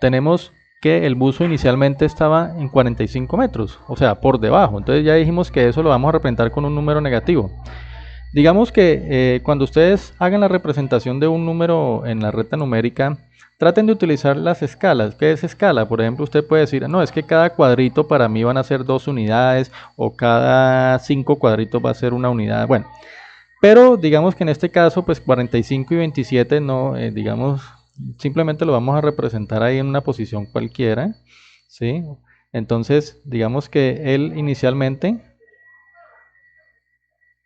tenemos que el buzo inicialmente estaba en 45 metros, o sea, por debajo. Entonces ya dijimos que eso lo vamos a representar con un número negativo. Digamos que cuando ustedes hagan la representación de un número en la recta numérica, traten de utilizar las escalas. ¿Qué es escala? Por ejemplo, usted puede decir, no, es que cada cuadrito para mí van a ser 2 unidades o cada 5 cuadritos va a ser una unidad. Bueno, pero digamos que en este caso, pues 45 y 27 no, digamos, simplemente lo vamos a representar ahí en una posición cualquiera, ¿sí? Entonces, digamos que él inicialmente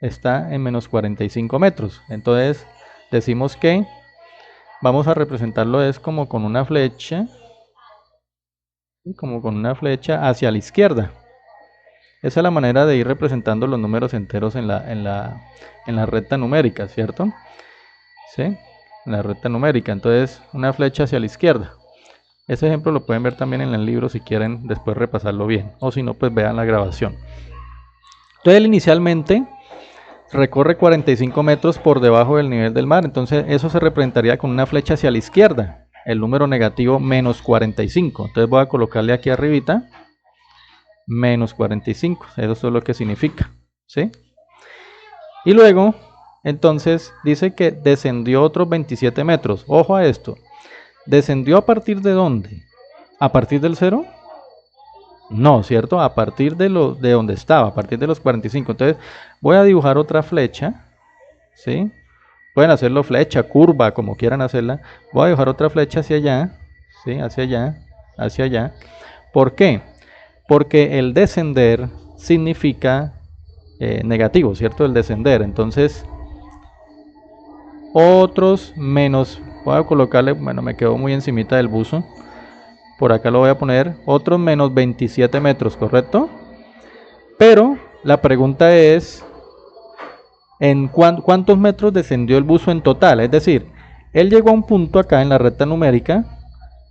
está en menos 45 metros. Entonces, decimos que vamos a representarlo es como con una flecha, ¿sí? Como con una flecha hacia la izquierda. Esa es la manera de ir representando los números enteros en la recta numérica, ¿cierto? ¿Sí? En la recta numérica. Entonces, una flecha hacia la izquierda. Ese ejemplo lo pueden ver también en el libro si quieren después repasarlo bien. O si no, pues vean la grabación. Entonces, él inicialmente recorre 45 metros por debajo del nivel del mar. Entonces, eso se representaría con una flecha hacia la izquierda. El número negativo menos 45. Entonces, voy a colocarle aquí arribita menos 45. Eso es lo que significa. ¿Sí? Y luego, entonces, dice que descendió otros 27 metros. Ojo a esto. ¿Descendió a partir de dónde? ¿A partir del 0? No, ¿cierto? A partir de donde estaba, a partir de los 45. Entonces, voy a dibujar otra flecha. ¿Sí? Pueden hacerlo flecha, curva, como quieran hacerla. Voy a dibujar otra flecha hacia allá. ¿Sí? Hacia allá, hacia allá. ¿Por qué? Porque el descender significa negativo, ¿cierto? El descender. Entonces, otros menos, voy a colocarle, bueno, me quedó muy encimita del buzo, por acá lo voy a poner, otros menos 27 metros, ¿correcto? Pero la pregunta es, ¿en cuántos metros descendió el buzo en total? Es decir, él llegó a un punto acá en la recta numérica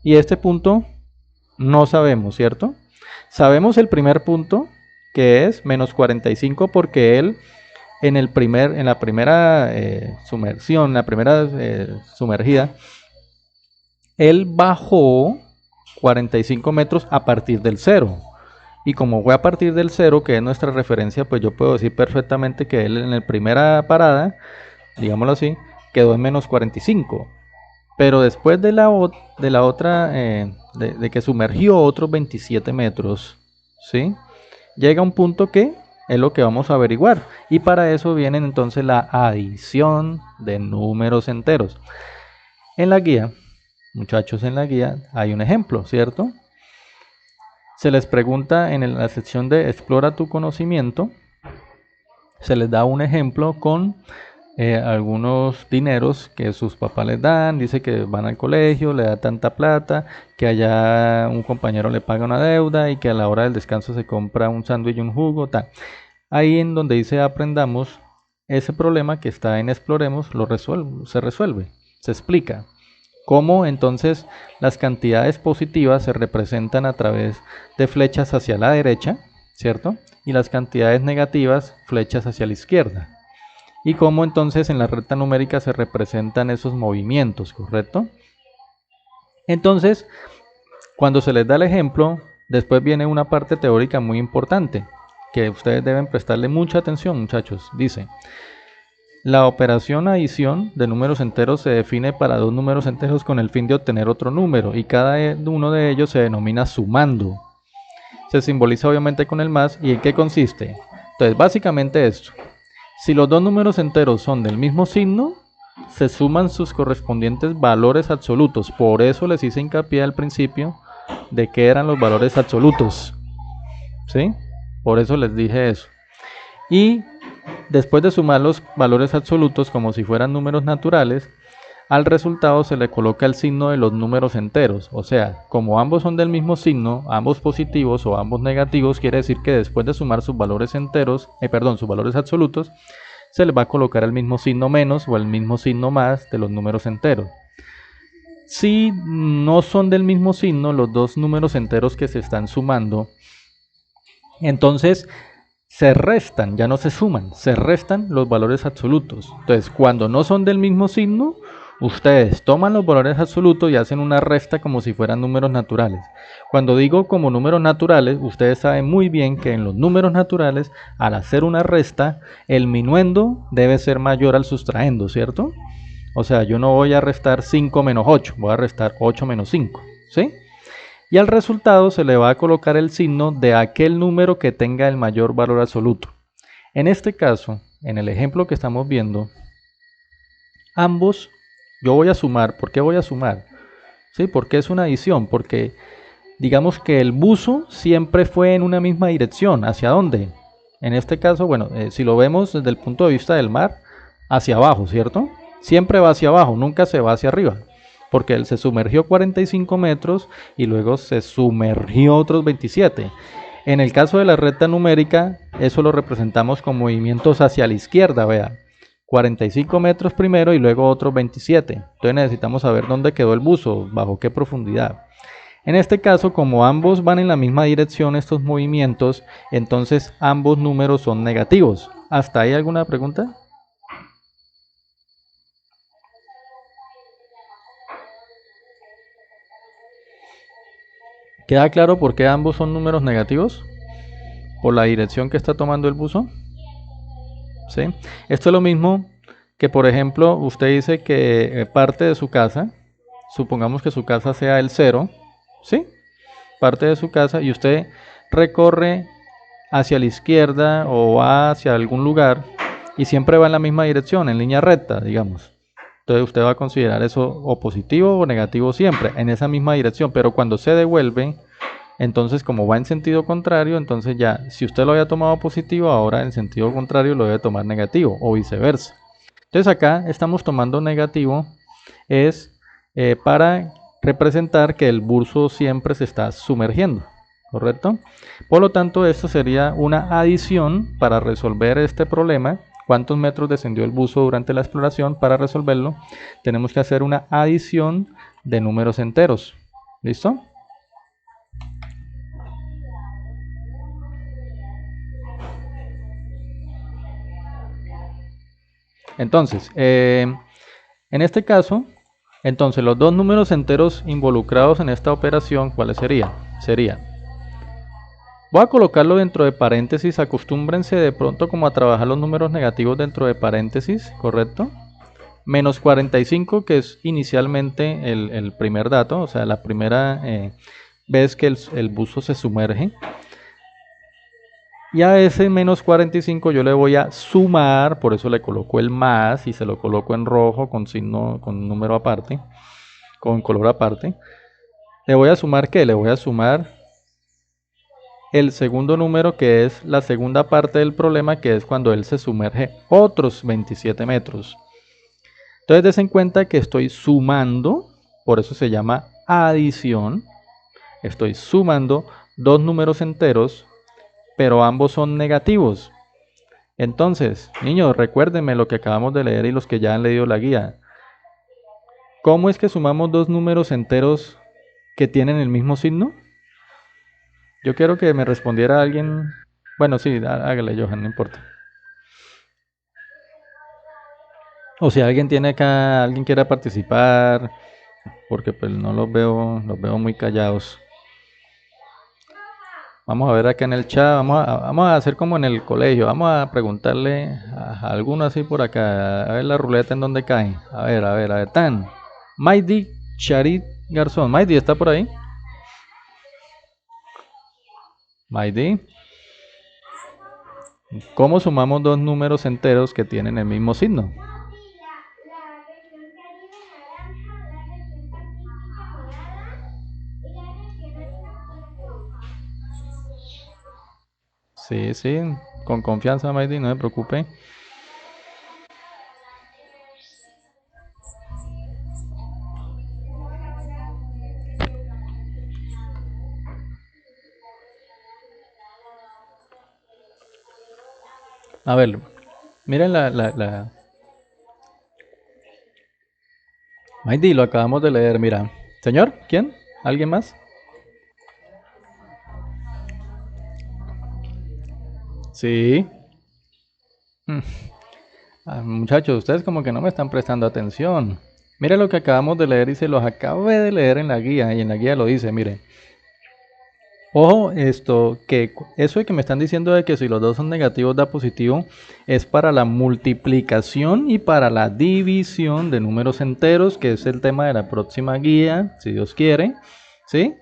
y este punto no sabemos, ¿cierto? Sabemos el primer punto, que es menos 45, porque él en la primera sumersión, la primera sumergida, él bajó 45 metros a partir del 0. Y como fue a partir del 0, que es nuestra referencia, pues yo puedo decir perfectamente que él en la primera parada, digámoslo así, quedó en menos 45. Pero después de la otra, de que sumergió otros 27 metros, ¿sí? Llega un punto que es lo que vamos a averiguar. Y para eso viene entonces la adición de números enteros. En la guía, muchachos, en la guía hay un ejemplo, ¿cierto? Se les pregunta en la sección de explora tu conocimiento, se les da un ejemplo con algunos dineros que sus papás les dan, dice que van al colegio, le da tanta plata, que allá un compañero le paga una deuda y que a la hora del descanso se compra un sándwich y un jugo, tal. Ahí en donde dice aprendamos, ese problema que está en exploremos se resuelve, se explica. Cómo entonces las cantidades positivas se representan a través de flechas hacia la derecha, ¿cierto? Y las cantidades negativas, flechas hacia la izquierda. Y cómo entonces en la recta numérica se representan esos movimientos, ¿correcto? Entonces, cuando se les da el ejemplo, después viene una parte teórica muy importante, que ustedes deben prestarle mucha atención, muchachos. Dice, La operación adición de números enteros se define para dos números enteros con el fin de obtener otro número y cada uno de ellos se denomina sumando. Se simboliza obviamente con el más. ¿Y en qué consiste? Entonces, básicamente esto. Si los dos números enteros son del mismo signo, se suman sus correspondientes valores absolutos. Por eso les hice hincapié al principio de que eran los valores absolutos. ¿Sí? Por eso les dije eso. Y después de sumar los valores absolutos como si fueran números naturales, al resultado se le coloca el signo de los números enteros. O sea, como ambos son del mismo signo, ambos positivos o ambos negativos, quiere decir que después de sumar sus valores enteros, sus valores absolutos, se le va a colocar el mismo signo menos o el mismo signo más de los números enteros. Si no son del mismo signo los dos números enteros que se están sumando, entonces se restan, ya no se suman, se restan los valores absolutos. Entonces, cuando no son del mismo signo, ustedes toman los valores absolutos y hacen una resta como si fueran números naturales. Cuando digo como números naturales, ustedes saben muy bien que en los números naturales, al hacer una resta, el minuendo debe ser mayor al sustraendo, ¿cierto? O sea, yo no voy a restar 5 menos 8, voy a restar 8 menos 5, ¿sí? Y al resultado se le va a colocar el signo de aquel número que tenga el mayor valor absoluto. En este caso, en el ejemplo que estamos viendo, ambos, yo voy a sumar. ¿Por qué voy a sumar? ¿Sí? Porque es una adición, porque digamos que el buzo siempre fue en una misma dirección. ¿Hacia dónde? En este caso, bueno, si lo vemos desde el punto de vista del mar, hacia abajo, ¿cierto? Siempre va hacia abajo, nunca se va hacia arriba, porque él se sumergió 45 metros y luego se sumergió otros 27. En el caso de la recta numérica, eso lo representamos con movimientos hacia la izquierda, vea. 45 metros primero y luego otros 27. Entonces necesitamos saber dónde quedó el buzo, bajo qué profundidad. En este caso, como ambos van en la misma dirección estos movimientos, entonces ambos números son negativos. ¿Hasta ahí alguna pregunta? ¿Queda claro por qué ambos son números negativos? ¿Por la dirección que está tomando el buzo? ¿Sí? Esto es lo mismo que, por ejemplo, usted dice que parte de su casa, supongamos que su casa sea el cero, ¿sí? Parte de su casa y usted recorre hacia la izquierda o va hacia algún lugar y siempre va en la misma dirección, en línea recta, digamos. Entonces usted va a considerar eso o positivo o negativo siempre, en esa misma dirección, pero cuando se devuelve, entonces como va en sentido contrario, entonces ya, si usted lo había tomado positivo, ahora en sentido contrario lo debe tomar negativo o viceversa. Entonces acá estamos tomando negativo, es para representar que el buzo siempre se está sumergiendo, ¿correcto? Por lo tanto, esto sería una adición para resolver este problema. ¿Cuántos metros descendió el buzo durante la exploración? Para resolverlo, tenemos que hacer una adición de números enteros. ¿Listo? Entonces, en este caso, entonces los dos números enteros involucrados en esta operación, ¿cuáles serían? Sería, voy a colocarlo dentro de paréntesis, acostúmbrense de pronto como a trabajar los números negativos dentro de paréntesis, ¿correcto? Menos 45, que es inicialmente el primer dato, o sea, la primera vez que el buzo se sumerge. Y a ese menos 45 yo le voy a sumar, por eso le coloco el más y se lo coloco en rojo con signo, con número aparte, con color aparte. ¿Le voy a sumar qué? Le voy a sumar el segundo número, que es la segunda parte del problema, que es cuando él se sumerge otros 27 metros. Entonces des en cuenta que estoy sumando, por eso se llama adición. Estoy sumando dos números enteros, pero ambos son negativos. Entonces, niños, recuérdenme lo que acabamos de leer y los que ya han leído la guía. ¿Cómo es que sumamos dos números enteros que tienen el mismo signo? Yo quiero que me respondiera alguien. Bueno, sí, hágale, Johan, no importa. O si alguien tiene acá, alguien quiera participar, porque pues no los veo muy callados. Vamos a ver acá en el chat, vamos a hacer como en el colegio, vamos a preguntarle a alguno así por acá, a ver la ruleta en dónde cae. A ver, tan. Maidi Charit Garzón, Maidi, ¿está por ahí? Maidi, ¿cómo sumamos dos números enteros que tienen el mismo signo? Sí, sí, con confianza, Maidi, no se preocupe. A ver, miren la... Maidi, lo acabamos de leer, mira. ¿Señor? ¿Quién? ¿Alguien más? Sí. Mm. Muchachos, ustedes como que no me están prestando atención. Mire lo que acabamos de leer y se los acabé de leer en la guía y en la guía lo dice, mire. Ojo, esto, eso de que me están diciendo de que si los dos son negativos da positivo es para la multiplicación y para la división de números enteros, que es el tema de la próxima guía, si Dios quiere, ¿sí?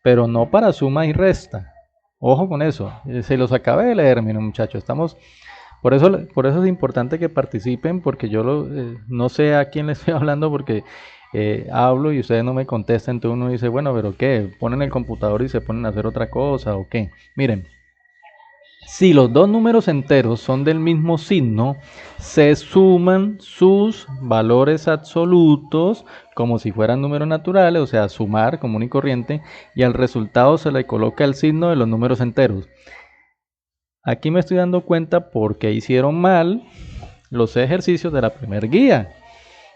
Pero no para suma y resta. Ojo con eso. Se los acabé de leer, miren muchachos, estamos por eso es importante que participen, porque no sé a quién les estoy hablando, porque hablo y ustedes no me contestan, entonces uno dice, bueno, pero ¿qué? ¿Ponen el computador y se ponen a hacer otra cosa o qué? Miren, si los dos números enteros son del mismo signo, se suman sus valores absolutos como si fueran números naturales, o sea, sumar común y corriente, y al resultado se le coloca el signo de los números enteros. Aquí me estoy dando cuenta porque hicieron mal los ejercicios de la primer guía,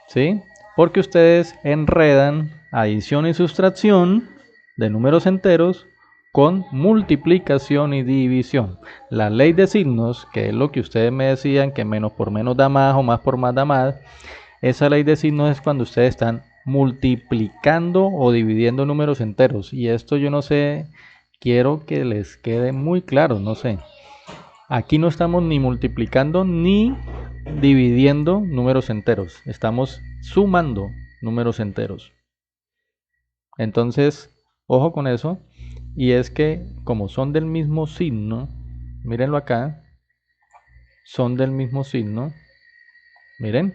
¿sí? Porque ustedes enredan adición y sustracción de números enteros con multiplicación y división. La ley de signos, que es lo que ustedes me decían, que menos por menos da más o más por más da más, esa ley de signos es cuando ustedes están multiplicando o dividiendo números enteros. Y esto yo no sé, quiero que les quede muy claro, no sé. Aquí no estamos ni multiplicando ni dividiendo números enteros. Estamos sumando números enteros. Entonces, ojo con eso. Y es que como son del mismo signo, mírenlo acá, son del mismo signo. Miren,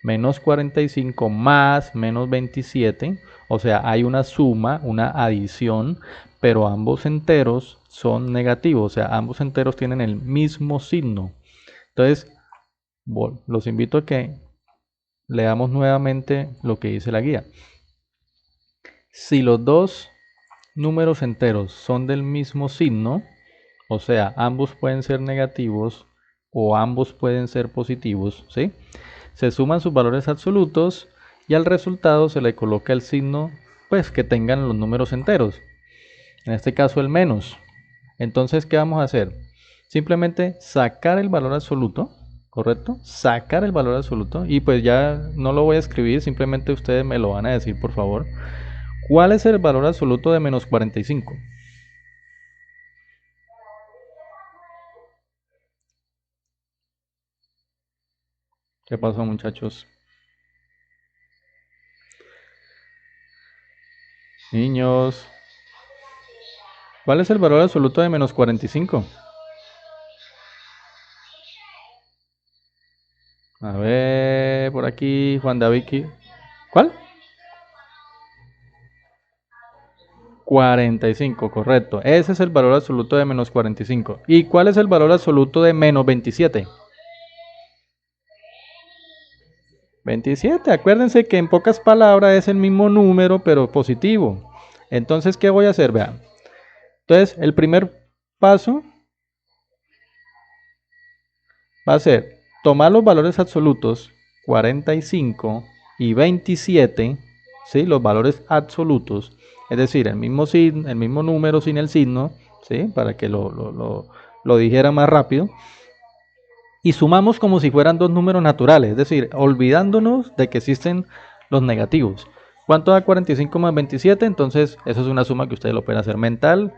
menos 45 más menos 27. O sea, hay una suma, una adición, pero ambos enteros son negativos. O sea, ambos enteros tienen el mismo signo. Entonces, los invito a que leamos nuevamente lo que dice la guía. Si los dos números enteros son del mismo signo, o sea, ambos pueden ser negativos o ambos pueden ser positivos, ¿sí? Se suman sus valores absolutos y al resultado se le coloca el signo pues que tengan los números enteros. En este caso el menos. Entonces, ¿qué vamos a hacer? Simplemente sacar el valor absoluto, ¿correcto? Sacar el valor absoluto y pues ya no lo voy a escribir, simplemente ustedes me lo van a decir, por favor. ¿Cuál es el valor absoluto de menos 45? ¿Qué pasó, muchachos? Niños, ¿cuál es el valor absoluto de menos 45? A ver, por aquí, Juan David. ¿Cuál? 45, correcto. Ese es el valor absoluto de menos 45. ¿Y cuál es el valor absoluto de menos 27? 27. Acuérdense que en pocas palabras es el mismo número, pero positivo. Entonces, ¿qué voy a hacer? Vean. Entonces, el primer paso va a ser tomar los valores absolutos 45 y 27, ¿sí? Los valores absolutos, es decir, el mismo número sin el signo, ¿sí? Para que lo dijera más rápido. Y sumamos como si fueran dos números naturales, es decir, olvidándonos de que existen los negativos. ¿Cuánto da 45 más 27? Entonces, eso es una suma que ustedes lo pueden hacer mental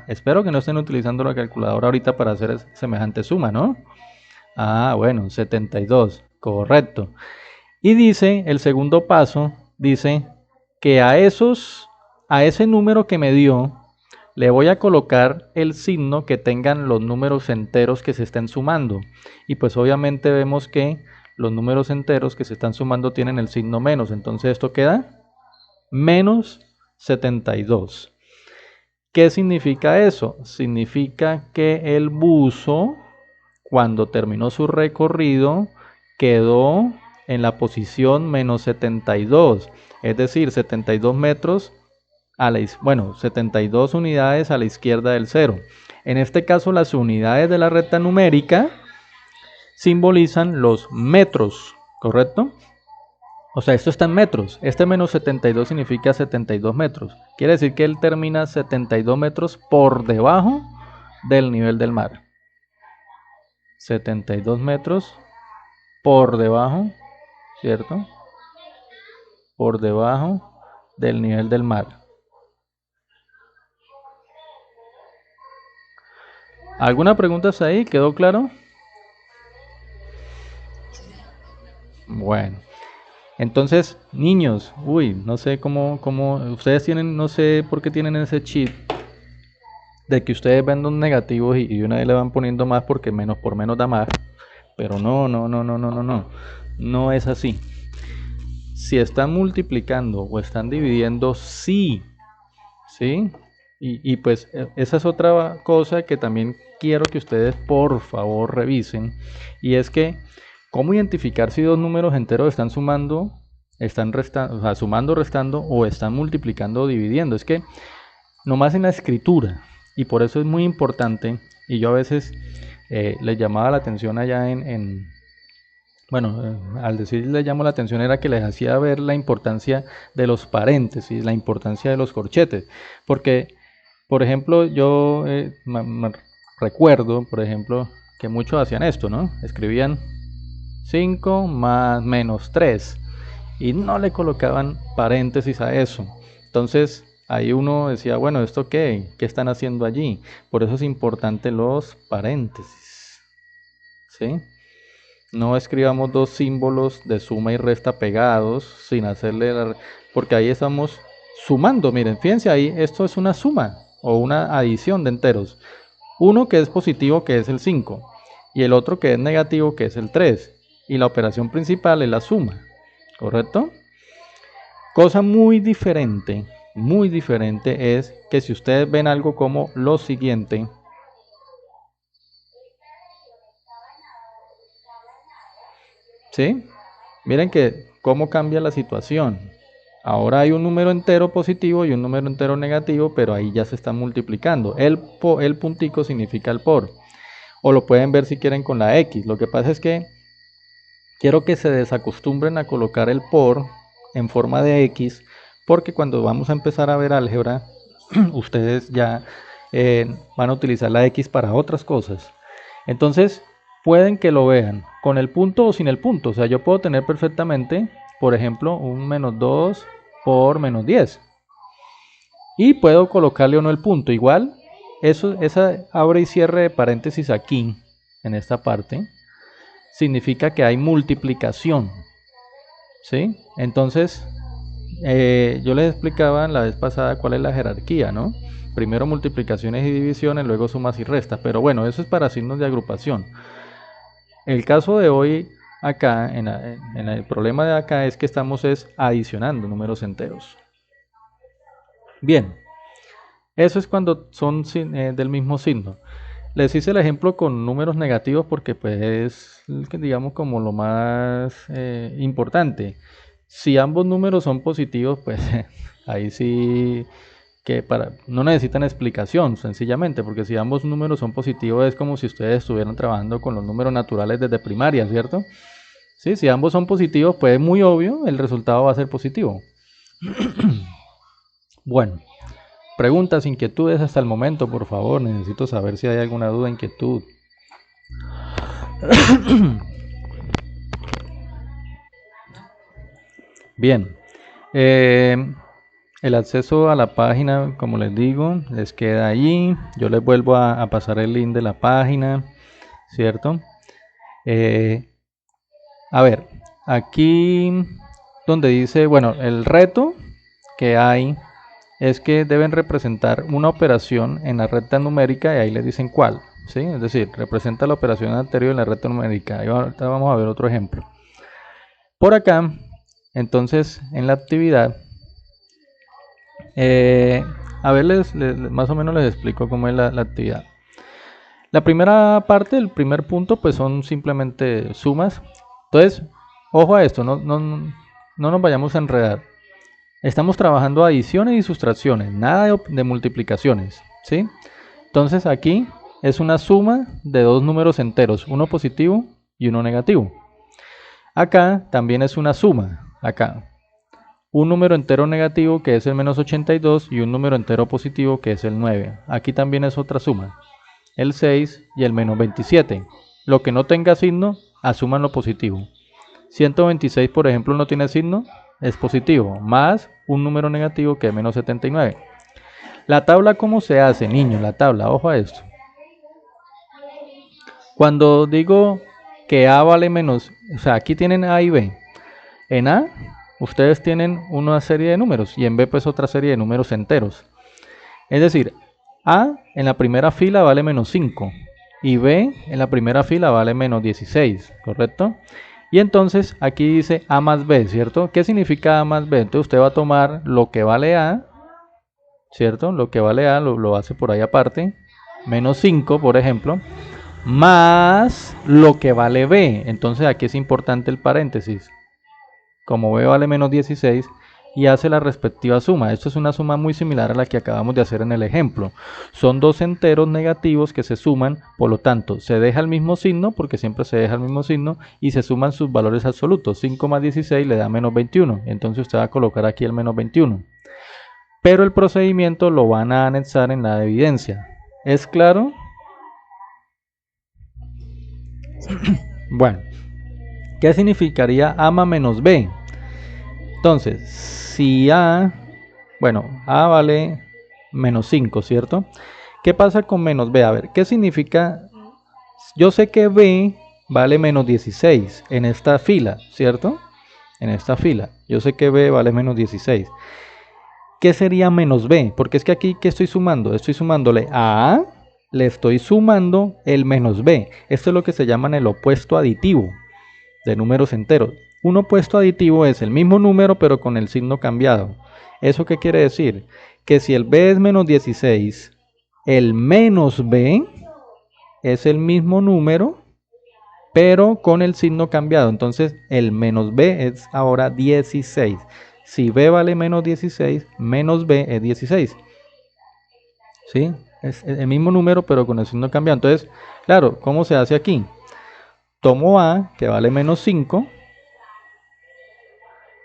Espero que no estén utilizando la calculadora ahorita para hacer semejante suma, ¿no? Bueno, 72, correcto. Y dice, el segundo paso, dice que a ese número que me dio, le voy a colocar el signo que tengan los números enteros que se estén sumando. Y pues obviamente vemos que los números enteros que se están sumando tienen el signo menos. Entonces esto queda menos 72. ¿Qué significa eso? Significa que el buzo, cuando terminó su recorrido, quedó en la posición menos 72, es decir, 72 metros a la, 72 unidades a la izquierda del cero. En este caso, las unidades de la recta numérica simbolizan los metros, ¿correcto? O sea, esto está en metros. Este menos 72 significa 72 metros. Quiere decir que él termina 72 metros por debajo del nivel del mar. 72 metros por debajo, ¿cierto? Por debajo del nivel del mar. ¿Alguna pregunta hasta ahí? ¿Quedó claro? Bueno. Entonces, niños, no sé cómo ustedes tienen, no sé por qué tienen ese chip de que ustedes ven los negativos y una vez le van poniendo más porque menos por menos da más. Pero no es así. Si están multiplicando o están dividiendo, sí, ¿sí? Y pues esa es otra cosa que también quiero que ustedes por favor revisen. Y es que, ¿cómo identificar si dos números enteros están sumando, están restando, o sea, sumando, restando o están multiplicando o dividiendo? Es que nomás en la escritura, y por eso es muy importante, y yo a veces les llamaba la atención allá al decir les llamo la atención era que les hacía ver la importancia de los paréntesis, la importancia de los corchetes, porque, por ejemplo, yo recuerdo, por ejemplo, que muchos hacían esto, ¿no? Escribían 5 más menos 3 y no le colocaban paréntesis a eso. Entonces, ahí uno decía, bueno, ¿esto qué? ¿Qué están haciendo allí? Por eso es importante los paréntesis, ¿sí? No escribamos dos símbolos de suma y resta pegados sin hacerle porque ahí estamos sumando. Miren, fíjense ahí, esto es una suma o una adición de enteros. Uno que es positivo, que es el 5, y el otro que es negativo, que es el 3. Y la operación principal es la suma, ¿correcto? Cosa muy diferente es que si ustedes ven algo como lo siguiente, ¿sí? Miren que cómo cambia la situación. Ahora hay un número entero positivo y un número entero negativo, pero ahí ya se está multiplicando. El puntico significa el por. O lo pueden ver si quieren con la X. Lo que pasa es que quiero que se desacostumbren a colocar el por en forma de X, porque cuando vamos a empezar a ver álgebra, ustedes ya van a utilizar la X para otras cosas. Entonces, pueden que lo vean con el punto o sin el punto. O sea, yo puedo tener perfectamente, por ejemplo, un menos 2 por menos 10. Y puedo colocarle o no el punto. Igual, esa abre y cierre de paréntesis aquí, en esta parte, significa que hay multiplicación. ¿Sí? Entonces, yo les explicaba la vez pasada cuál es la jerarquía, ¿no? Primero multiplicaciones y divisiones, luego sumas y restas. Pero bueno, eso es para signos de agrupación. El caso de hoy acá, en el problema de acá es que estamos adicionando números enteros. Bien, eso es cuando son del mismo signo. Les hice el ejemplo con números negativos porque pues es, digamos, como lo más importante. Si ambos números son positivos, pues ahí sí que no necesitan explicación, sencillamente, porque si ambos números son positivos es como si ustedes estuvieran trabajando con los números naturales desde primaria, ¿cierto? Sí, si ambos son positivos, pues es muy obvio, el resultado va a ser positivo. Bueno, preguntas, inquietudes hasta el momento, por favor, necesito saber si hay alguna duda, inquietud. Bien, El acceso a la página, como les digo, les queda allí. Yo les vuelvo a pasar el link de la página, ¿cierto? A ver, aquí donde dice, bueno, el reto que hay es que deben representar una operación en la recta numérica y ahí les dicen cuál, ¿sí? Es decir, representa la operación anterior en la recta numérica. Ahorita vamos a ver otro ejemplo. Por acá, entonces, en la actividad, a ver, más o menos les explico cómo es la actividad. La primera parte, el primer punto, pues son simplemente sumas. Entonces, ojo a esto, no nos vayamos a enredar. Estamos trabajando adiciones y sustracciones, nada de multiplicaciones, ¿sí? Entonces aquí es una suma de dos números enteros, uno positivo y uno negativo. Acá también es una suma, acá. Un número entero negativo que es el menos 82 y un número entero positivo que es el 9. Aquí también es otra suma, el 6 y el menos 27. Lo que no tenga signo, asuman lo positivo. 126, por ejemplo, no tiene signo, es positivo, más un número negativo que es menos 79. La tabla, ¿cómo se hace, niños? La tabla, ojo a esto. Cuando digo que A vale menos, o sea, aquí tienen A y B. En A, ustedes tienen una serie de números y en B, pues otra serie de números enteros. Es decir, A en la primera fila vale menos 5 y B en la primera fila vale menos 16, ¿correcto? Y entonces aquí dice A más B, ¿cierto? ¿Qué significa A más B? Entonces usted va a tomar lo que vale A, ¿cierto? Lo que vale A lo hace por ahí aparte, menos 5, por ejemplo, más lo que vale B. Entonces aquí es importante el paréntesis. Como B vale menos 16 y hace la respectiva suma. Esto es una suma muy similar a la que acabamos de hacer en el ejemplo. Son dos enteros negativos que se suman, por lo tanto, se deja el mismo signo, porque siempre se deja el mismo signo, y se suman sus valores absolutos. 5 más 16 le da menos 21. Entonces usted va a colocar aquí el menos 21. Pero el procedimiento lo van a anexar en la evidencia. ¿Es claro? Bueno, ¿qué significaría A más menos B? Entonces, si A, bueno, A vale menos 5, ¿cierto? ¿Qué pasa con menos B? A ver, ¿qué significa? Yo sé que B vale menos 16 en esta fila, ¿cierto? En esta fila. Yo sé que B vale menos 16. ¿Qué sería menos B? Porque es que aquí, ¿qué estoy sumando? Estoy sumándole a A, le estoy sumando el menos B. Esto es lo que se llama el opuesto aditivo de números enteros. Un opuesto aditivo es el mismo número pero con el signo cambiado. ¿Eso qué quiere decir? Que si el B es menos 16, el menos B es el mismo número pero con el signo cambiado. Entonces el menos B es ahora 16. Si B vale menos 16, menos B es 16. ¿Sí? Es el mismo número pero con el signo cambiado. Entonces, claro, ¿cómo se hace aquí? Tomo A, que vale menos 5,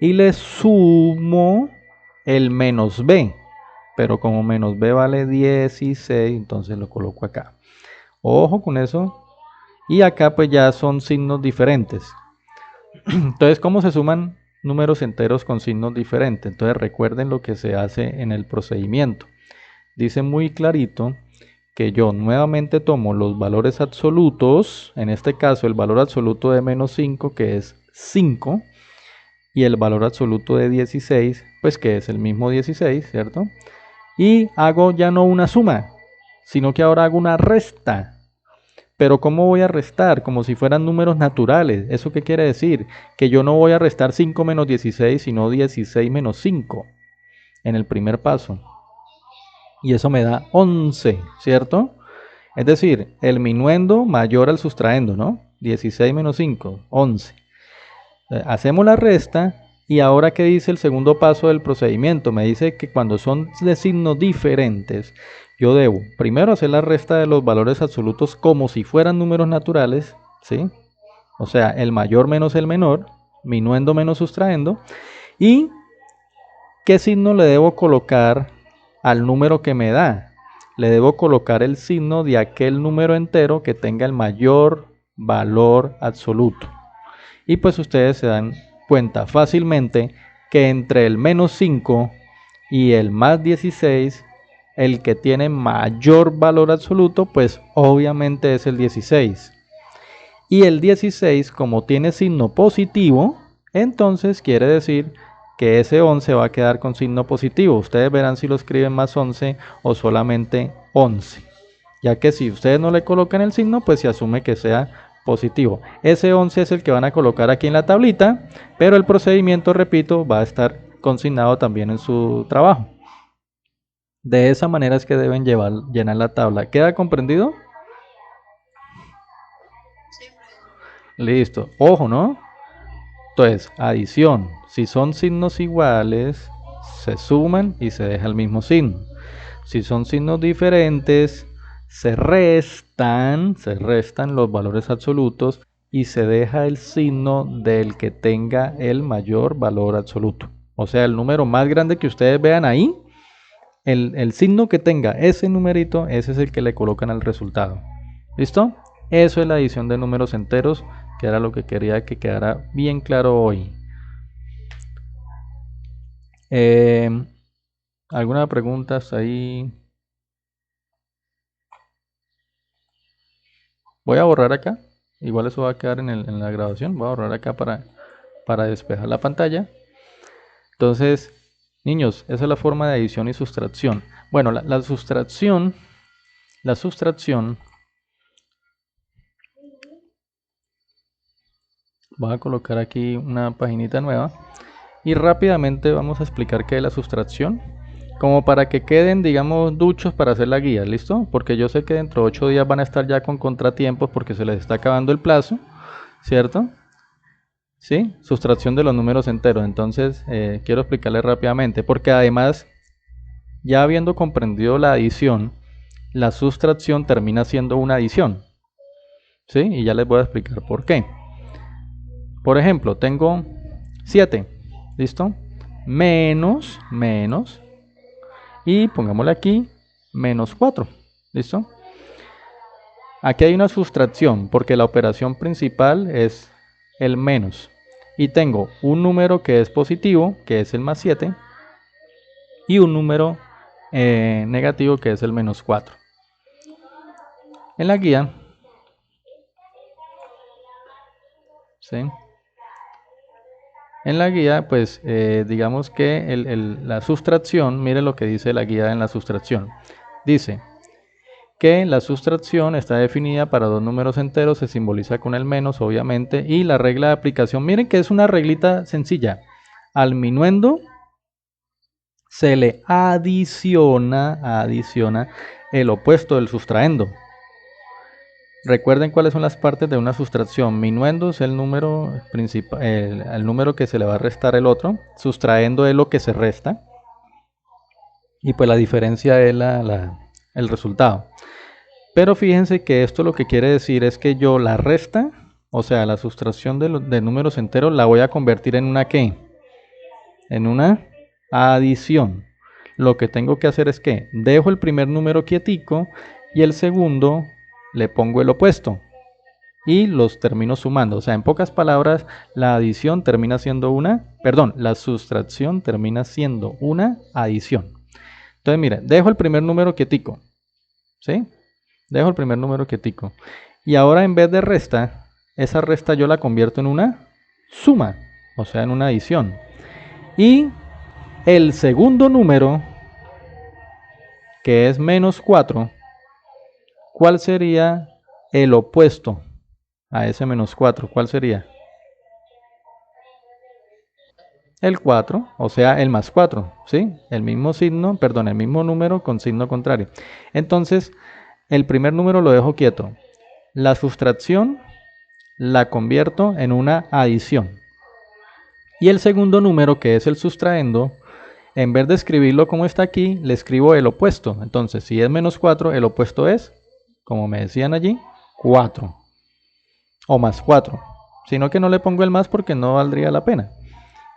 y le sumo el menos B, pero como menos B vale 16, entonces lo coloco acá. Ojo con eso. Y acá pues ya son signos diferentes. Entonces, ¿cómo se suman números enteros con signos diferentes? Entonces recuerden lo que se hace en el procedimiento. Dice muy clarito que yo nuevamente tomo los valores absolutos, en este caso el valor absoluto de menos 5, que es 5, y el valor absoluto de 16, pues que es el mismo 16, ¿cierto? Y hago ya no una suma, sino que ahora hago una resta. Pero ¿cómo voy a restar? Como si fueran números naturales. ¿Eso qué quiere decir? Que yo no voy a restar 5 menos 16, sino 16 menos 5 en el primer paso. Y eso me da 11, ¿cierto? Es decir, el minuendo mayor al sustraendo, ¿no? 16 menos 5, 11. Hacemos la resta y ahora ¿qué dice el segundo paso del procedimiento? Me dice que cuando son de signos diferentes, yo debo primero hacer la resta de los valores absolutos como si fueran números naturales, ¿sí? O sea, el mayor menos el menor, minuendo menos sustraendo. ¿Y qué signo le debo colocar al número que me da? Le debo colocar el signo de aquel número entero que tenga el mayor valor absoluto. Y pues ustedes se dan cuenta fácilmente que entre el menos 5 y el más 16, el que tiene mayor valor absoluto, pues obviamente es el 16. Y el 16, como tiene signo positivo, entonces quiere decir que ese 11 va a quedar con signo positivo. Ustedes verán si lo escriben más 11 o solamente 11. Ya que si ustedes no le colocan el signo, pues se asume que sea positivo. Ese 11 es el que van a colocar aquí en la tablita, pero el procedimiento, repito, va a estar consignado también en su trabajo. De esa manera es que deben llenar la tabla. ¿Queda comprendido? Listo. Ojo, ¿no? Entonces, adición. Si son signos iguales, se suman y se deja el mismo signo. Si son signos diferentes, se restan los valores absolutos y se deja el signo del que tenga el mayor valor absoluto. O sea, el número más grande que ustedes vean ahí, el signo que tenga ese numerito, ese es el que le colocan al resultado. ¿Listo? Eso es la adición de números enteros, que era lo que quería que quedara bien claro hoy. ¿Alguna pregunta hasta ahí? Voy a borrar acá. Igual eso va a quedar en la grabación. Voy a borrar acá para despejar la pantalla. Entonces, niños, esa es la forma de adición y sustracción. Bueno, la sustracción, voy a colocar aquí una paginita nueva y rápidamente vamos a explicar qué es la sustracción, como para que queden, digamos, duchos para hacer la guía, ¿listo? Porque yo sé que dentro de 8 días van a estar ya con contratiempos porque se les está acabando el plazo, ¿cierto? ¿Sí? Sustracción de los números enteros. Entonces, quiero explicarles rápidamente, porque además, ya habiendo comprendido la adición, la sustracción termina siendo una adición, ¿sí? Y ya les voy a explicar por qué. Por ejemplo, tengo 7, ¿listo? Menos, y pongámosle aquí, menos 4, ¿listo? Aquí hay una sustracción, porque la operación principal es el menos. Y tengo un número que es positivo, que es el más 7, y un número negativo, que es el menos 4. En la guía, ¿sí? En la guía, pues digamos que la sustracción, mire lo que dice la guía en la sustracción. Dice que la sustracción está definida para dos números enteros, se simboliza con el menos, obviamente, y la regla de aplicación, miren que es una reglita sencilla. Al minuendo se le adiciona el opuesto del sustraendo. Recuerden cuáles son las partes de una sustracción. Minuendo es el número principal, el número que se le va a restar el otro. Sustraendo es lo que se resta. Y pues la diferencia es el resultado. Pero fíjense que esto lo que quiere decir es que yo la resta, o sea, la sustracción de números enteros, la voy a convertir en una ¿qué? En una adición. Lo que tengo que hacer es que dejo el primer número quietico y el segundo le pongo el opuesto y los termino sumando. O sea, en pocas palabras, la adición termina siendo la sustracción termina siendo una adición. Entonces, mire, dejo el primer número quietico, ¿sí? Dejo el primer número quietico. Y ahora en vez de resta, esa resta yo la convierto en una suma, o sea, en una adición. Y el segundo número, que es menos 4, ¿cuál sería el opuesto a ese menos 4? ¿Cuál sería? El 4, o sea, el más 4, ¿sí? El mismo signo, perdón, el mismo número con signo contrario. Entonces, el primer número lo dejo quieto. La sustracción la convierto en una adición. Y el segundo número, que es el sustraendo, en vez de escribirlo como está aquí, le escribo el opuesto. Entonces, si es menos 4, el opuesto es, como me decían allí, 4. O más 4. Sino que no le pongo el más porque no valdría la pena.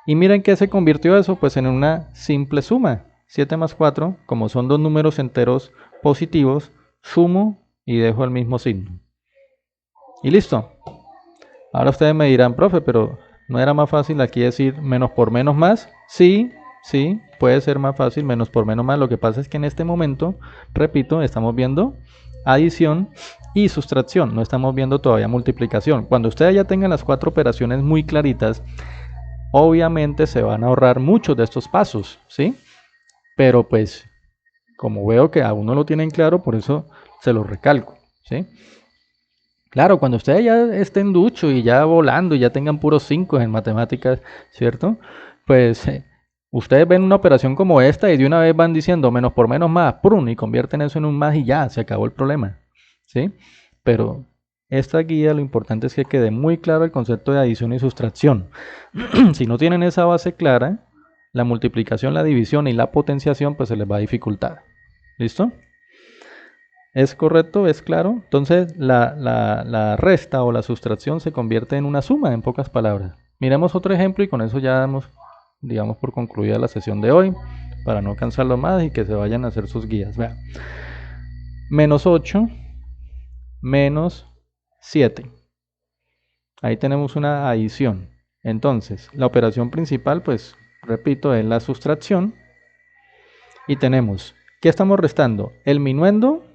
Y miren que se convirtió eso pues en una simple suma. 7 más 4, como son dos números enteros positivos, sumo y dejo el mismo signo. Y listo. Ahora ustedes me dirán, profe, pero ¿no era más fácil aquí decir menos por menos más? Sí, Sí, puede ser más fácil, menos por menos más. Lo que pasa es que en este momento, repito, estamos viendo adición y sustracción. No estamos viendo todavía multiplicación. Cuando ustedes ya tengan las cuatro operaciones muy claritas, obviamente se van a ahorrar muchos de estos pasos, ¿sí? Pero pues, como veo que aún no lo tienen claro, por eso se los recalco, ¿sí? Claro, cuando ustedes ya estén ducho y ya volando y ya tengan puros 5 en matemáticas, ¿cierto? Pues ustedes ven una operación como esta y de una vez van diciendo menos por menos más, ¡prum! Y convierten eso en un más y ya, se acabó el problema, ¿sí? Pero esta guía lo importante es que quede muy claro el concepto de adición y sustracción. Si no tienen esa base clara, la multiplicación, la división y la potenciación pues se les va a dificultar. ¿Listo? ¿Es correcto? ¿Es claro? Entonces la resta o la sustracción se convierte en una suma, en pocas palabras. Miremos otro ejemplo y con eso ya damos, digamos, por concluida la sesión de hoy, para no cansarlo más y que se vayan a hacer sus guías. Vean. Menos 8 menos 7. Ahí tenemos una adición. Entonces, la operación principal, pues, repito, es la sustracción. Y tenemos, ¿qué estamos restando? El minuendo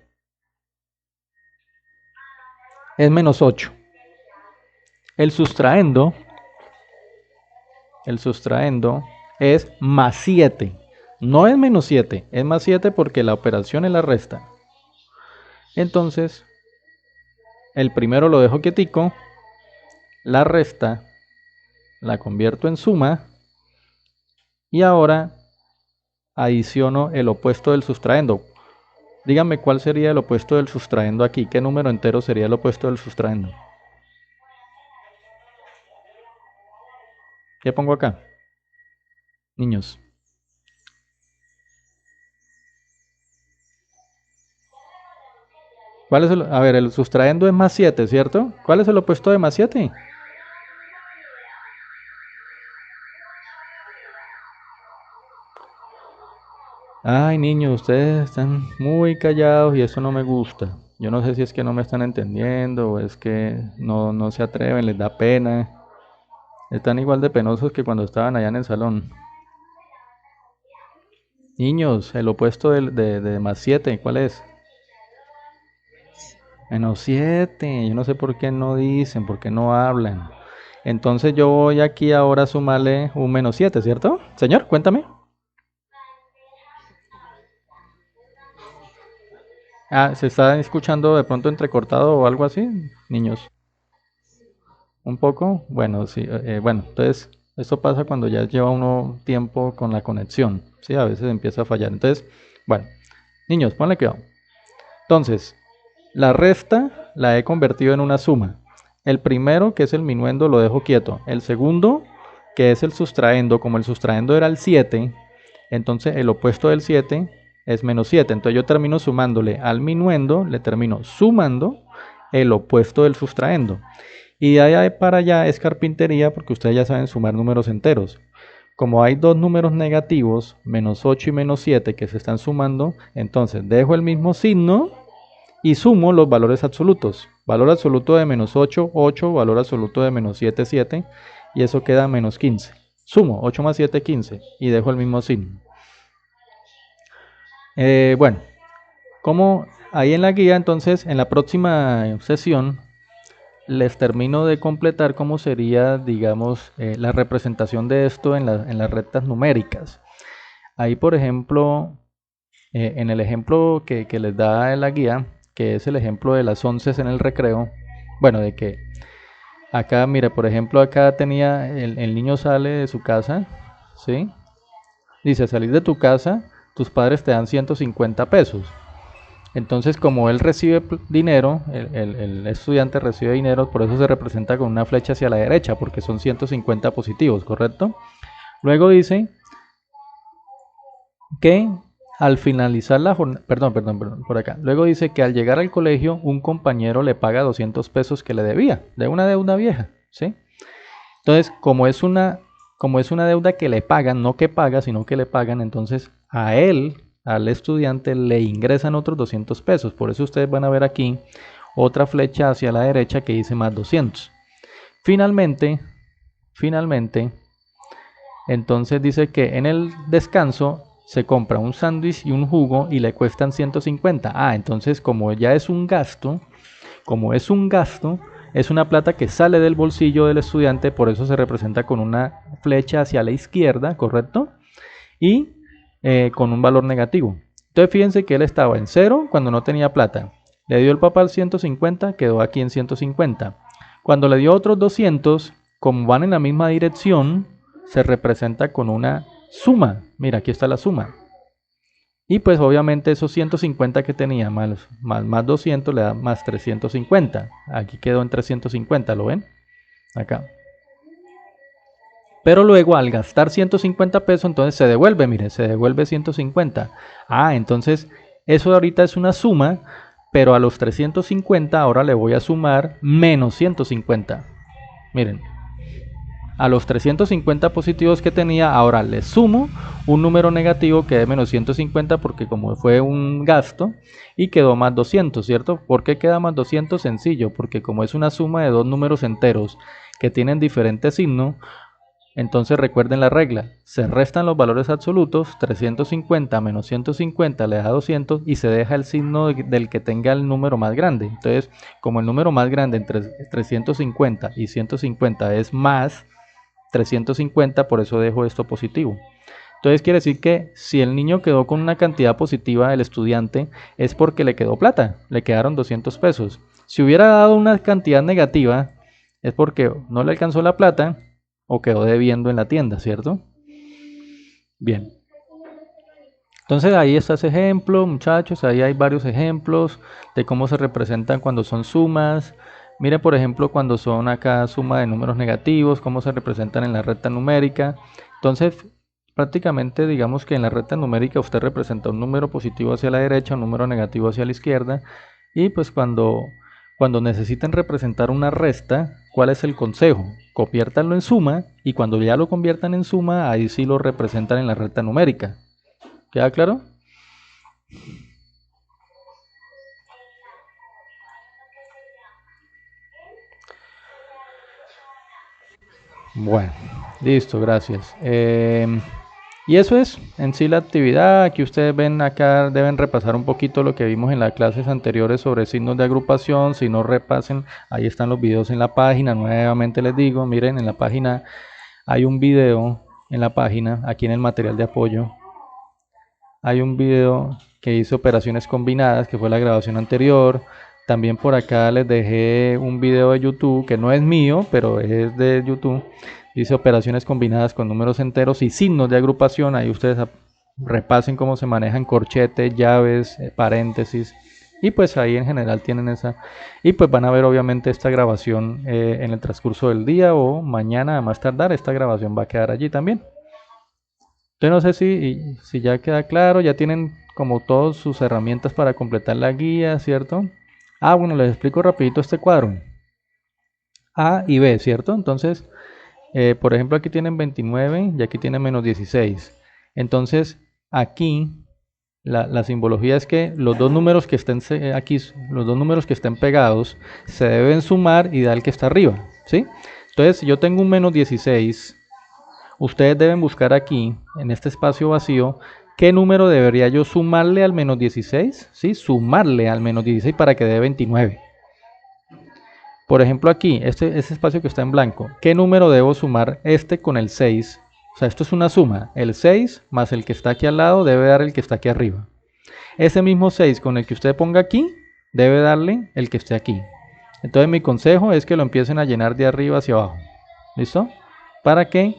es menos 8. El sustraendo es más 7. No es menos 7, es más 7 porque la operación es la resta. Entonces, el primero lo dejo quietico, la resta la convierto en suma y ahora adiciono el opuesto del sustraendo. Díganme cuál sería el opuesto del sustraendo aquí. ¿Qué número entero sería el opuesto del sustraendo? ¿Qué pongo acá? Niños. ¿Cuál es a ver, el sustraendo es más 7, ¿cierto? ¿Cuál es el opuesto de más 7? Ay, niños, ustedes están muy callados y eso no me gusta. Yo no sé si es que no me están entendiendo o es que no se atreven, les da pena. Están igual de penosos que cuando estaban allá en el salón. Niños, el opuesto de más 7, ¿cuál es? Menos 7. Yo no sé por qué no dicen, por qué no hablan. Entonces yo voy aquí ahora a sumarle un menos 7, ¿cierto? Señor, cuéntame. Ah, ¿se está escuchando de pronto entrecortado o algo así, niños? Un poco. Bueno, sí. Bueno, entonces esto pasa cuando ya lleva uno tiempo con la conexión. Sí, a veces empieza a fallar. Entonces, bueno, niños, ponle cuidado. Entonces, la resta la he convertido en una suma. El primero, que es el minuendo, lo dejo quieto. El segundo, que es el sustraendo, como el sustraendo era el 7, entonces el opuesto del 7 es menos 7. Entonces yo termino sumándole al minuendo, le termino sumando el opuesto del sustraendo. Y de allá para allá es carpintería porque ustedes ya saben sumar números enteros. Como hay dos números negativos, menos 8 y menos 7, que se están sumando, entonces dejo el mismo signo y sumo los valores absolutos. Valor absoluto de menos 8, 8, valor absoluto de menos 7, 7, y eso queda menos 15. Sumo 8 más 7, 15, y dejo el mismo signo. Bueno, como ahí en la guía, entonces en la próxima sesión les termino de completar cómo sería, digamos, la representación de esto en las rectas numéricas. Ahí, por ejemplo, en el ejemplo que les da en la guía, que es el ejemplo de las 11 en el recreo, bueno, de que acá, mire, por ejemplo, acá tenía, el niño sale de su casa, ¿sí? Dice, salir de tu casa, tus padres te dan 150 pesos. Entonces, como él recibe dinero, el estudiante recibe dinero, por eso se representa con una flecha hacia la derecha, porque son 150 positivos, ¿correcto? Luego dice que al finalizar la jornada, perdón, por acá. Luego dice que al llegar al colegio, un compañero le paga 200 pesos que le debía, de una deuda vieja, ¿sí? Entonces, como es una deuda que le pagan, no que paga, sino que le pagan, entonces a él, al estudiante, le ingresan otros 200 pesos. Por eso ustedes van a ver aquí otra flecha hacia la derecha que dice más 200. Finalmente, Entonces dice que en el descanso se compra un sándwich y un jugo y le cuestan 150. Ah, entonces como ya es un gasto, como es un gasto, es una plata que sale del bolsillo del estudiante, por eso se representa con una flecha hacia la izquierda, ¿correcto? Y con un valor negativo. Entonces fíjense que él estaba en 0 cuando no tenía plata. Le dio el papá el 150, quedó aquí en 150. Cuando le dio otros 200, como van en la misma dirección, se representa con una suma. Mira, aquí está la suma. Y pues obviamente esos 150 que tenía más 200 le da más 350. Aquí quedó en 350, ¿lo ven? Acá. Pero luego al gastar 150 pesos, entonces se devuelve, mire, se devuelve 150. Ah, entonces eso ahorita es una suma, pero a los 350 ahora le voy a sumar menos 150. Miren, a los 350 positivos que tenía, ahora le sumo un número negativo que es menos 150 porque como fue un gasto y quedó más 200, ¿cierto? ¿Por qué queda más 200? Sencillo, porque como es una suma de dos números enteros que tienen diferente signo, entonces recuerden la regla, se restan los valores absolutos, 350 menos 150 le da 200 y se deja el signo del que tenga el número más grande. Entonces, como el número más grande entre 350 y 150 es más 350, por eso dejo esto positivo. Entonces quiere decir que si el niño quedó con una cantidad positiva, el estudiante, es porque le quedó plata, le quedaron 200 pesos. Si hubiera dado una cantidad negativa, es porque no le alcanzó la plata o quedó debiendo en la tienda, ¿cierto? Bien. Entonces ahí está ese ejemplo, muchachos, ahí hay varios ejemplos de cómo se representan cuando son sumas. Mire, por ejemplo, cuando son acá suma de números negativos, cómo se representan en la recta numérica. Entonces, prácticamente digamos que en la recta numérica usted representa un número positivo hacia la derecha, un número negativo hacia la izquierda. Y pues cuando necesiten representar una resta, ¿cuál es el consejo? Conviértanlo en suma y cuando ya lo conviertan en suma, ahí sí lo representan en la recta numérica. ¿Queda claro? Bueno, listo, gracias. Y eso es en sí la actividad. Aquí ustedes ven acá, deben repasar un poquito lo que vimos en las clases anteriores sobre signos de agrupación. Si no repasen, ahí están los videos en la página. Nuevamente les digo, miren, en la página hay un video, en la página, aquí en el material de apoyo, hay un video que hice operaciones combinadas, que fue la grabación anterior. También por acá les dejé un video de YouTube, que no es mío, pero es de YouTube. Dice operaciones combinadas con números enteros y signos de agrupación. Ahí ustedes repasen cómo se manejan corchetes, llaves, paréntesis. Y pues ahí en general tienen esa. Y pues van a ver obviamente esta grabación en el transcurso del día o mañana a más tardar. Esta grabación va a quedar allí también. Yo no sé si ya queda claro, ya tienen como todas sus herramientas para completar la guía, ¿cierto? Ah, bueno, les explico rapidito este cuadro. A y B, ¿cierto? Entonces, por ejemplo, aquí tienen 29 y aquí tienen menos 16. Entonces, aquí la simbología es que los dos números que estén aquí, los dos números que estén pegados, se deben sumar y dar el que está arriba, ¿sí? Entonces, si yo tengo un menos 16, ustedes deben buscar aquí, en este espacio vacío, qué número debería yo sumarle al menos 16, ¿sí? Sumarle al menos 16 para que dé 29. Por ejemplo aquí, este espacio que está en blanco, ¿qué número debo sumar este con el 6? O sea, esto es una suma, el 6 más el que está aquí al lado debe dar el que está aquí arriba. Ese mismo 6 con el que usted ponga aquí, debe darle el que esté aquí. Entonces mi consejo es que lo empiecen a llenar de arriba hacia abajo. ¿Listo? Para que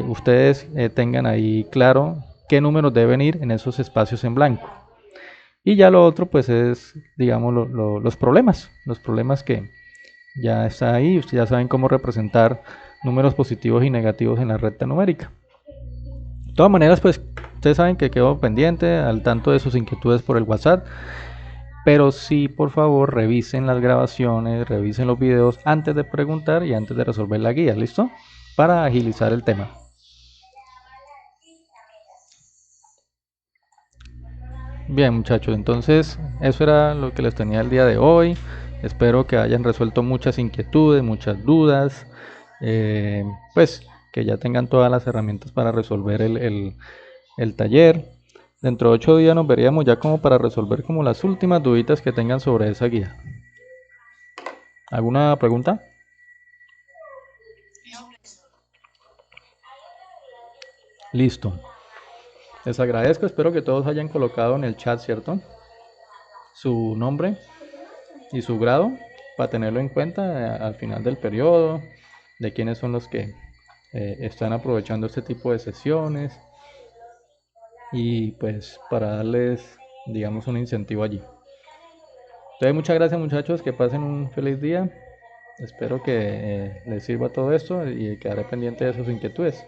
ustedes tengan ahí claro qué números deben ir en esos espacios en blanco. Y ya lo otro pues es, digamos, los problemas que ya está ahí, ustedes ya saben cómo representar números positivos y negativos en la recta numérica. De todas maneras, pues ustedes saben que quedo pendiente al tanto de sus inquietudes por el WhatsApp, pero sí, por favor, revisen las grabaciones, revisen los videos antes de preguntar y antes de resolver la guía, ¿listo? Para agilizar el tema. Bien, muchachos, entonces eso era lo que les tenía el día de hoy. Espero que hayan resuelto muchas inquietudes, muchas dudas. Pues que ya tengan todas las herramientas para resolver el taller. Dentro de 8 días nos veríamos ya como para resolver como las últimas duditas que tengan sobre esa guía. ¿Alguna pregunta? Listo. Les agradezco, espero que todos hayan colocado en el chat, ¿cierto? Su nombre y su grado para tenerlo en cuenta al final del periodo, de quiénes son los que están aprovechando este tipo de sesiones y pues para darles, digamos, un incentivo allí. Entonces, muchas gracias muchachos, que pasen un feliz día. Espero que les sirva todo esto y quedaré pendiente de sus inquietudes.